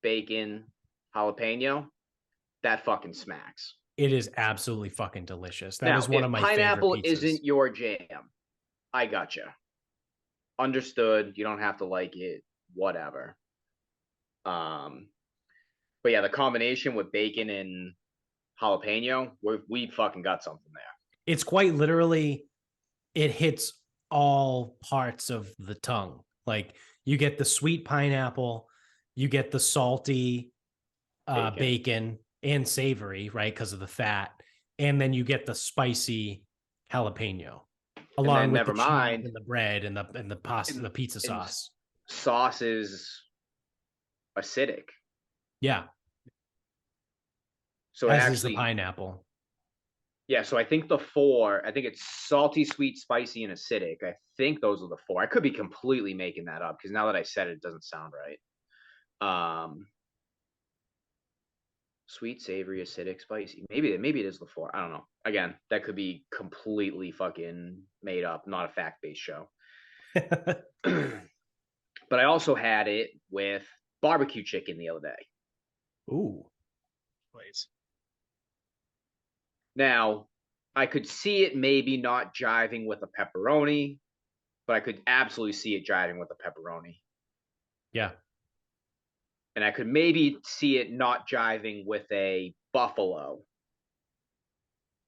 bacon, jalapeno, that fucking smacks. It is absolutely fucking delicious. That now, is one of my pineapple favorite pizzas. isn't your jam, I gotcha. Understood. You don't have to like it. Whatever. But yeah, the combination with bacon and jalapeno, we fucking got something there. It's quite literally, it hits all parts of the tongue. Like you get the sweet pineapple, you get the salty bacon and savory, right? Because of the fat. And then you get the spicy jalapeno. Along with the cheese and the bread and the pasta, the pizza sauce. Sauce is acidic. Yeah. So as actually, is the pineapple. Yeah, so I think I think it's salty, sweet, spicy, and acidic. I think those are the four. I could be completely making that up because now that I said it, it doesn't sound right. Sweet, savory, acidic, spicy. Maybe it is the four. I don't know. Again, that could be completely fucking made up, not a fact-based show. But I also had it with barbecue chicken the other day. Ooh. Please. Now, I could see it maybe not jiving with a pepperoni, but I could absolutely see it jiving with a pepperoni. Yeah. And I could maybe see it not jiving with a buffalo.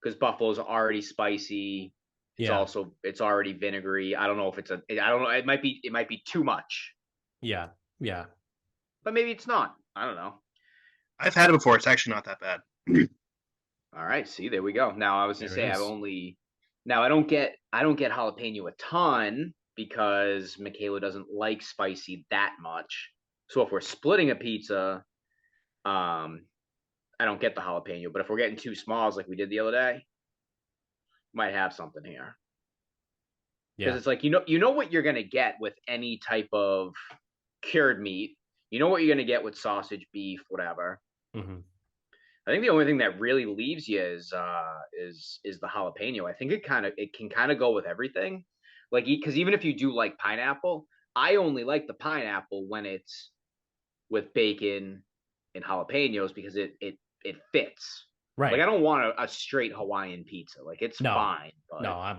Because buffalo's already spicy. It's already vinegary. I don't know if I don't know. It might be too much. Yeah. Yeah. But maybe it's not. I don't know. I've had it before. It's actually not that bad. All right. See, there we go. Now I was gonna say I don't get jalapeno a ton because Michaela doesn't like spicy that much. So if we're splitting a pizza, I don't get the jalapeno. But if we're getting two smalls like we did the other day, might have something here. Because it's like you know what you're gonna get with any type of cured meat. You know what you're gonna get with sausage, beef, whatever. Mm-hmm. I think the only thing that really leaves you is the jalapeno. I think it can kind of go with everything. Like, because even if you do like pineapple, I only like the pineapple when it's with bacon and jalapenos because it fits. Right. Like, I don't want a straight Hawaiian pizza. Like, it's fine, but no,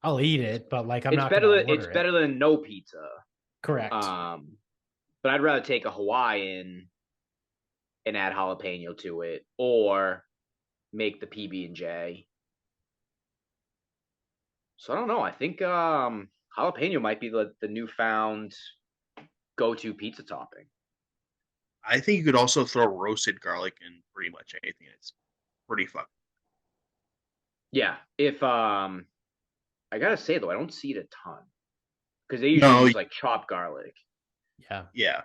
I'll eat it, but like I'm it's not better gonna than order it. better than no pizza. Correct. But I'd rather take a Hawaiian and add jalapeno to it, or make the PB&J. So I don't know. I think jalapeno might be the newfound go-to pizza topping. I think you could also throw roasted garlic in pretty much anything. It's pretty fun. Yeah. If I gotta say though, I don't see it a ton because they usually use like chopped garlic. Yeah. Yeah.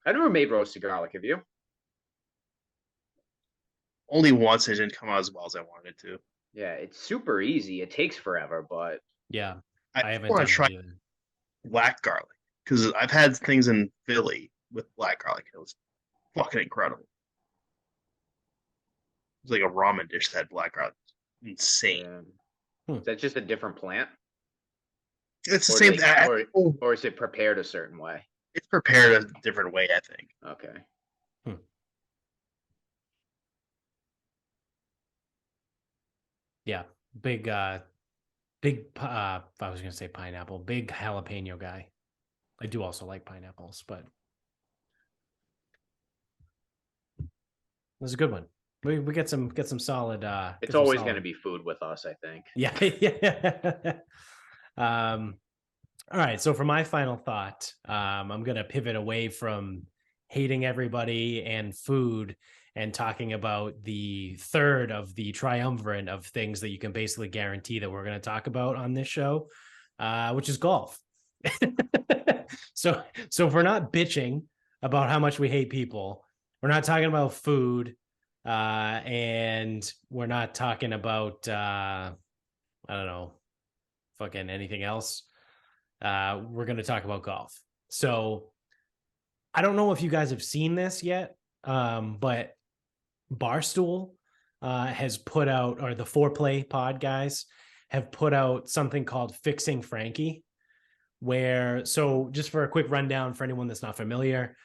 I've never made roasted garlic. Have you? Only once. It didn't come out as well as I wanted it to. Yeah, it's super easy. It takes forever, but yeah, I haven't want to try either. black garlic because I've had things in Philly with black garlic. It was fucking incredible. It was like a ramen dish that had black garlic. Insane. Is that just a different plant? It's the same thing. Or is it prepared a certain way? It's prepared a different way, I think. Okay. Yeah, big I was gonna say pineapple, big jalapeno guy. I do also like pineapples, but that's a good one. We get some solid. It's always going to be food with us, I think. Yeah, yeah. All right. So for my final thought, I'm gonna pivot away from hating everybody and food and talking about the third of the triumvirate of things that you can basically guarantee that we're going to talk about on this show, which is golf. So if we're not bitching about how much we hate people, we're not talking about food, and we're not talking about, I don't know, fucking anything else. We're going to talk about golf. So I don't know if you guys have seen this yet, but Barstool has put out, or the Foreplay Pod guys have put out something called Fixing Frankie, so just for a quick rundown for anyone that's not familiar,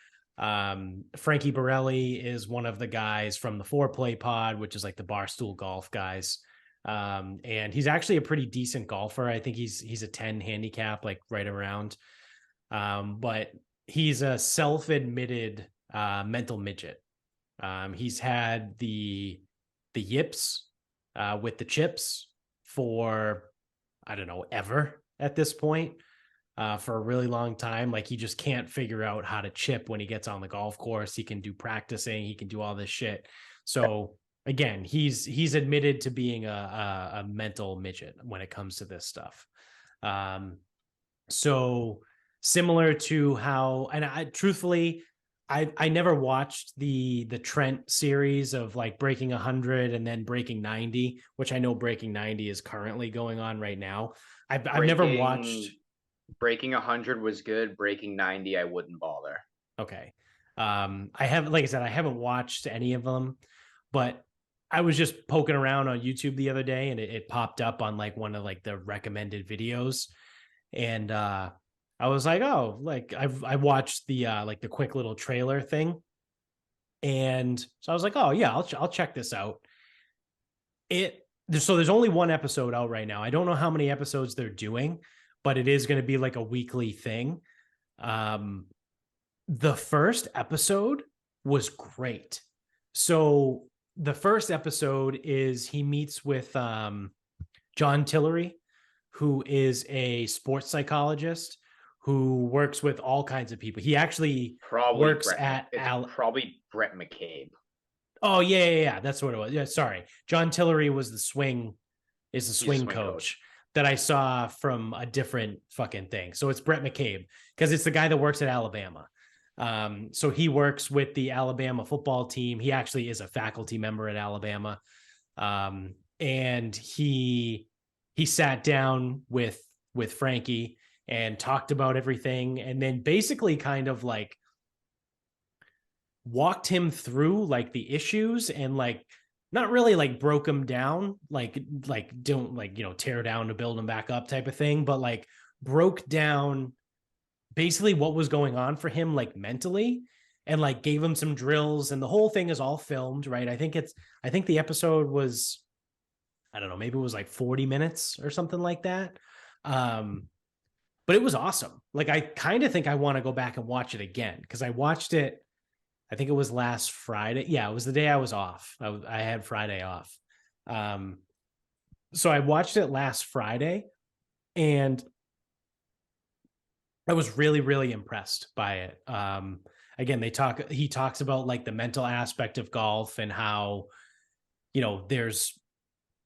Frankie Borelli is one of the guys from the Foreplay Pod, which is like the Barstool golf guys. And he's actually a pretty decent golfer. I think he's a 10 handicap, like right around. But he's a self-admitted mental midget. He's had the yips with the chips for, I don't know, ever at this point, for a really long time. Like, he just can't figure out how to chip when he gets on the golf course. He can do practicing. He can do all this shit. So again, he's admitted to being a mental midget when it comes to this stuff. So similar to how, and I never watched the Trent series of like breaking 100 and then breaking 90, which I know breaking 90 is currently going on right now. I've never watched. Breaking 100 was good. Breaking 90, I wouldn't bother. Okay. I haven't watched any of them, but I was just poking around on YouTube the other day and it popped up on like one of like the recommended videos. And I was like, oh, like I watched the like the quick little trailer thing. And so I was like, oh yeah, I'll check this out. So there's only one episode out right now. I don't know how many episodes they're doing, but it is going to be like a weekly thing. The first episode was great. So the first episode is he meets with John Tillery, who is a sports psychologist who works with all kinds of people. He actually works probably Brett McCabe. Oh yeah. That's what it was. Yeah, sorry. John Tillery was the swing coach that I saw from a different fucking thing. So it's Brett McCabe because it's the guy that works at Alabama. So he works with the Alabama football team. He actually is a faculty member at Alabama. And he sat down with Frankie and talked about everything, and then basically kind of like walked him through like the issues and like not really like broke him down, like don't like, you know, tear down to build him back up type of thing, but like broke down basically what was going on for him like mentally, and like gave him some drills, and the whole thing is all filmed, right? I think the episode was, I don't know, maybe it was like 40 minutes or something like that. But it was awesome. Like I kind of think I want to go back and watch it again, because I watched it, I think it was last Friday. Yeah, it was the day I was off. I had Friday off. So I watched it last Friday, and I was really, really impressed by it. Again, he talks about like the mental aspect of golf and how, you know,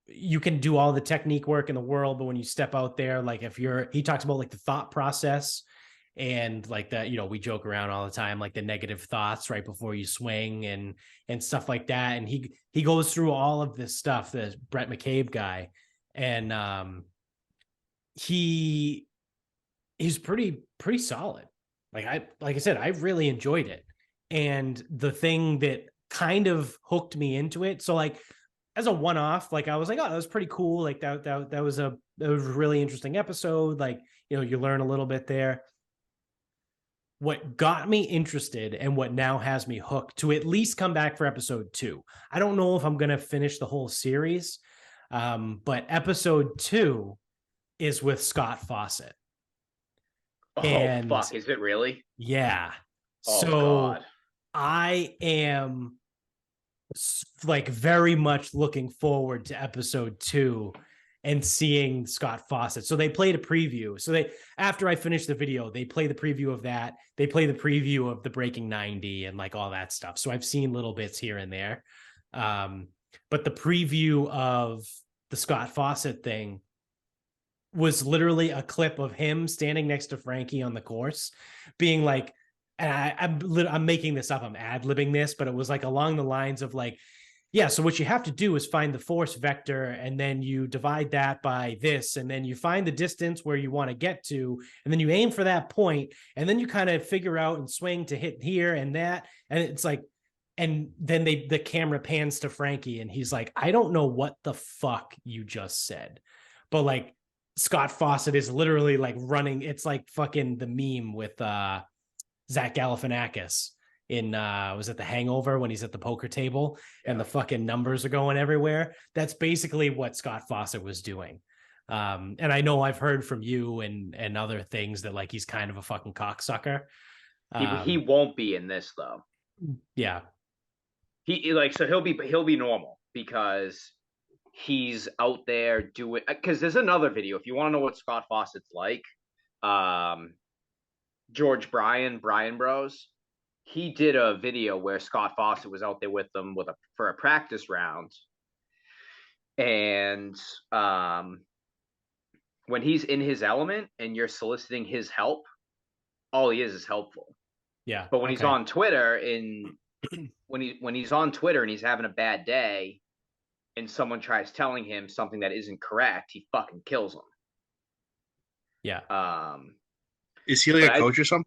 you can do all the technique work in the world, but when you step out there, like he talks about like the thought process, and like that, you know, we joke around all the time, like the negative thoughts right before you swing and stuff like that. And he goes through all of this stuff, the Brett McCabe guy. And he's pretty solid. Like I said, I really enjoyed it. And the thing that kind of hooked me into it, so like as a one-off, like I was like, oh, that was pretty cool. Like that was a really interesting episode. Like, you know, you learn a little bit there. What got me interested and what now has me hooked to at least come back for episode 2. I don't know if I'm going to finish the whole series, but episode 2 is with Scott Fawcett. Oh, And fuck. Is it really? yeah. Oh, so God. I am like very much looking forward to episode 2 and seeing Scott Fawcett. So they played a preview. So after I finished the video, they play the preview of that. They play the preview of the Breaking 90 and like all that stuff. So I've seen little bits here and there. But the preview of the Scott Fawcett thing was literally a clip of him standing next to Frankie on the course being like, and I'm making this up, I'm ad-libbing this, but it was like along the lines of like, yeah, so what you have to do is find the force vector, and then you divide that by this, and then you find the distance where you want to get to, and then you aim for that point, and then you kind of figure out and swing to hit here and that, and it's like, and then the camera pans to Frankie, and he's like, I don't know what the fuck you just said, but like Scott Fawcett is literally like running. It's like fucking the meme with Zach Galifianakis in was it The Hangover when he's at the poker table and the fucking numbers are going everywhere. That's basically what Scott Fawcett was doing. And I know I've heard from you and other things that like he's kind of a fucking cocksucker. He won't be in this though. Yeah. He like, so he'll be normal because he's out there doing, because there's another video if you want to know what Scott Fawcett's like. George Brian Bros, he did a video where Scott Fawcett was out there with them for a practice round, and when he's in his element and you're soliciting his help, all he is helpful. Yeah. But when he's on Twitter when he's on Twitter and he's having a bad day and someone tries telling him something that isn't correct, he fucking kills them. Yeah. Is he like a coach or something?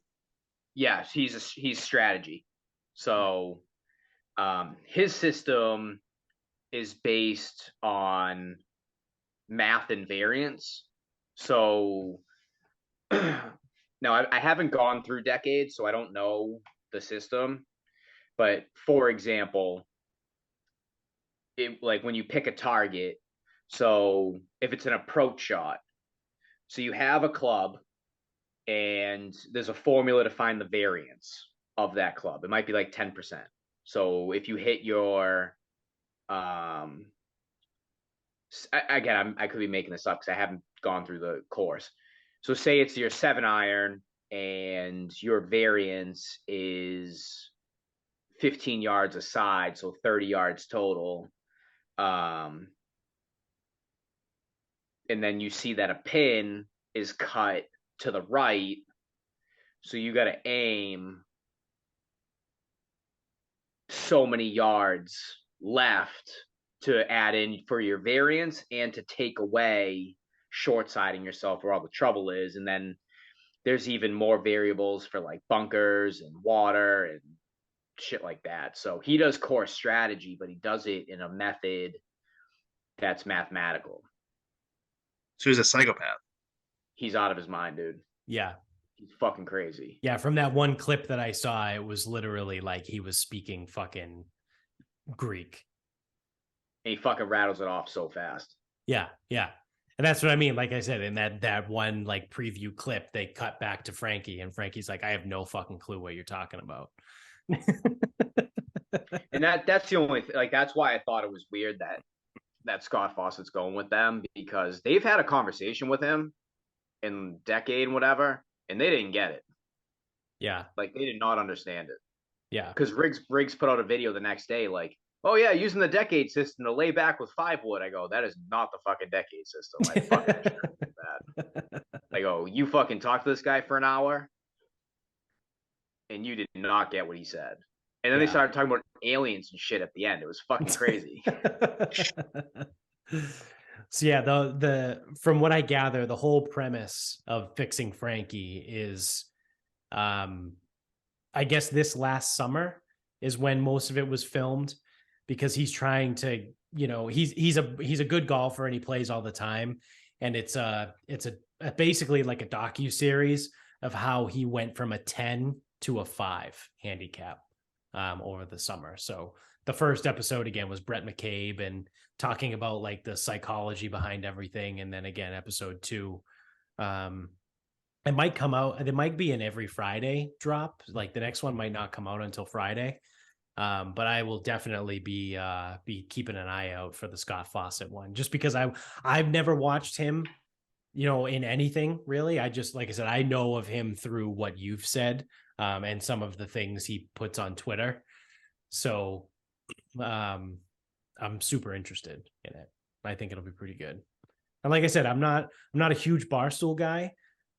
Yeah, he's strategy. So his system is based on math and variance. So now I haven't gone through decades, so I don't know the system. But for example, like when you pick a target, so if it's an approach shot, so you have a club and there's a formula to find the variance of that club. It might be like 10%. So if you hit your again, I could be making this up because I haven't gone through the course. So say it's your 7-iron and your variance is 15 yards aside, so 30 yards total. And then you see that a pin is cut to the right, so you got to aim so many yards left to add in for your variance and to take away short siding yourself where all the trouble is. And then there's even more variables for like bunkers and water and shit like that. So he does course strategy, but he does it in a method that's mathematical. So he's a psychopath. He's out of his mind, dude. Yeah. He's fucking crazy. Yeah, from that one clip that I saw, it was literally like he was speaking fucking Greek. And he fucking rattles it off so fast. Yeah, yeah. And that's what I mean. Like I said, in that one like preview clip, they cut back to Frankie, and Frankie's like, I have no fucking clue what you're talking about. And that's the only like that's why I thought it was weird that Scott Fawcett's going with them, because they've had a conversation with him in decade and whatever, and they didn't get it. Yeah. Like they did not understand it. Yeah. Because Riggs put out a video the next day, like, oh yeah, using the decade system to lay back with 5 wood. I go, that is not the fucking decade system. I fucking that. I go, you fucking talked to this guy for an hour, and you did not get what he said. And then they started talking about aliens and shit at the end. It was fucking crazy. So yeah, the from what I gather, the whole premise of Fixing Frankie is, I guess this last summer is when most of it was filmed, because he's trying to, you know, he's a good golfer and he plays all the time, and it's basically like a docu-series of how he went from a 10 to a 5 handicap over the summer. So the first episode again was Brett McCabe and talking about like the psychology behind everything, and then again episode 2, it might come out. It might be an every Friday drop. Like the next one might not come out until Friday. But I will definitely be keeping an eye out for the Scott Fawcett one, just because I've never watched him, you know, in anything really. I just, like I said, I know of him through what you've said, and some of the things he puts on Twitter. So, I'm super interested in it. I think it'll be pretty good. And like I said, I'm not a huge Barstool guy,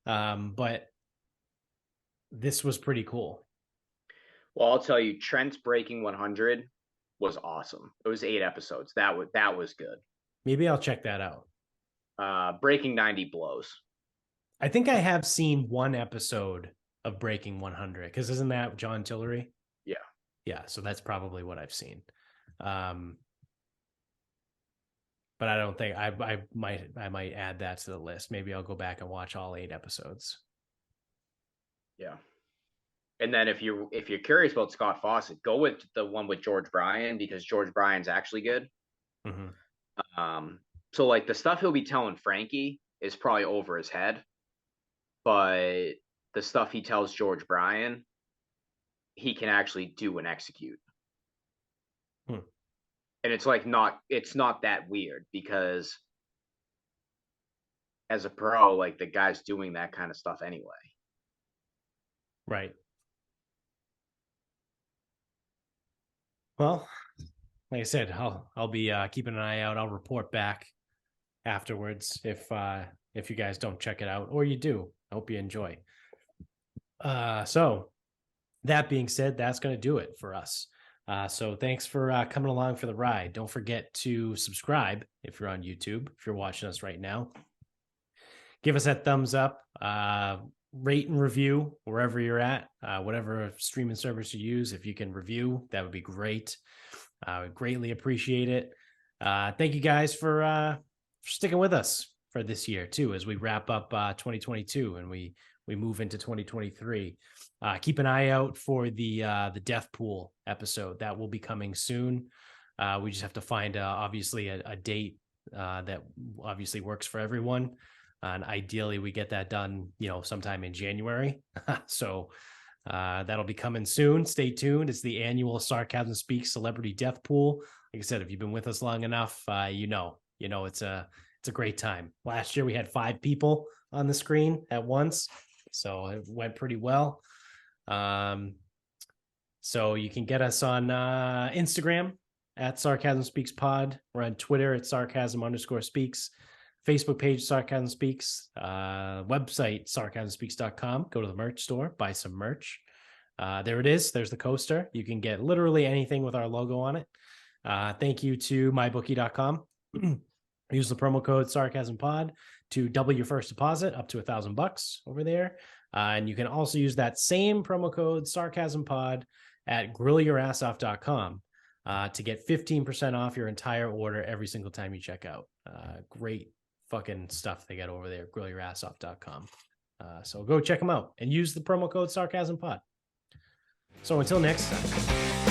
but this was pretty cool. Well, I'll tell you, Trent's Breaking 100 was awesome. It was 8 episodes. That was good. Maybe I'll check that out. Breaking 90 blows. I think I have seen one episode of Breaking 100, because isn't that John Tillery? Yeah. Yeah, so that's probably what I've seen. But I don't think I might add that to the list. Maybe I'll go back and watch all 8 episodes. Yeah. And then if you're curious about Scott Fawcett, go with the one with George Bryan, because George Bryan's actually good. Mm-hmm. So like the stuff he'll be telling Frankie is probably over his head, but the stuff he tells George Bryan, he can actually do and execute. And it's like it's not that weird, because as a pro, like the guy's doing that kind of stuff anyway. Right. Well, like I said, I'll be keeping an eye out. I'll report back afterwards if you guys don't check it out, or you do. I hope you enjoy. So that being said, that's going to do it for us. So thanks for coming along for the ride. Don't forget to subscribe if you're on YouTube, if you're watching us right now. Give us that thumbs up, rate and review wherever you're at, whatever streaming service you use. If you can review, that would be great. I would greatly appreciate it. Thank you guys for sticking with us for this year too, as we wrap up 2022 and we move into 2023. Keep an eye out for the death pool episode that will be coming soon. We just have to find obviously a date that obviously works for everyone. And ideally we get that done, you know, sometime in January. So that'll be coming soon. Stay tuned. It's the annual Sarcasm Speaks Celebrity Death Pool. Like I said, if you've been with us long enough, you know, it's a great time. Last year we had 5 people on the screen at once, so it went pretty well. So you can get us on Instagram at Sarcasm Speaks Pod. We're on Twitter at Sarcasm_speaks. Facebook page, Sarcasm Speaks. Website, sarcasmspeaks.com. Go to the merch store, buy some merch. There it is. There's the coaster. You can get literally anything with our logo on it. Thank you to mybookie.com. Use the promo code SarcasmPod to double your first deposit up to $1,000 over there. And you can also use that same promo code Sarcasm Pod at grillyourassoff.com to get 15% off your entire order every single time you check out. Great fucking stuff they got over there, grillyourassoff.com. So go check them out and use the promo code Sarcasm Pod. So until next time.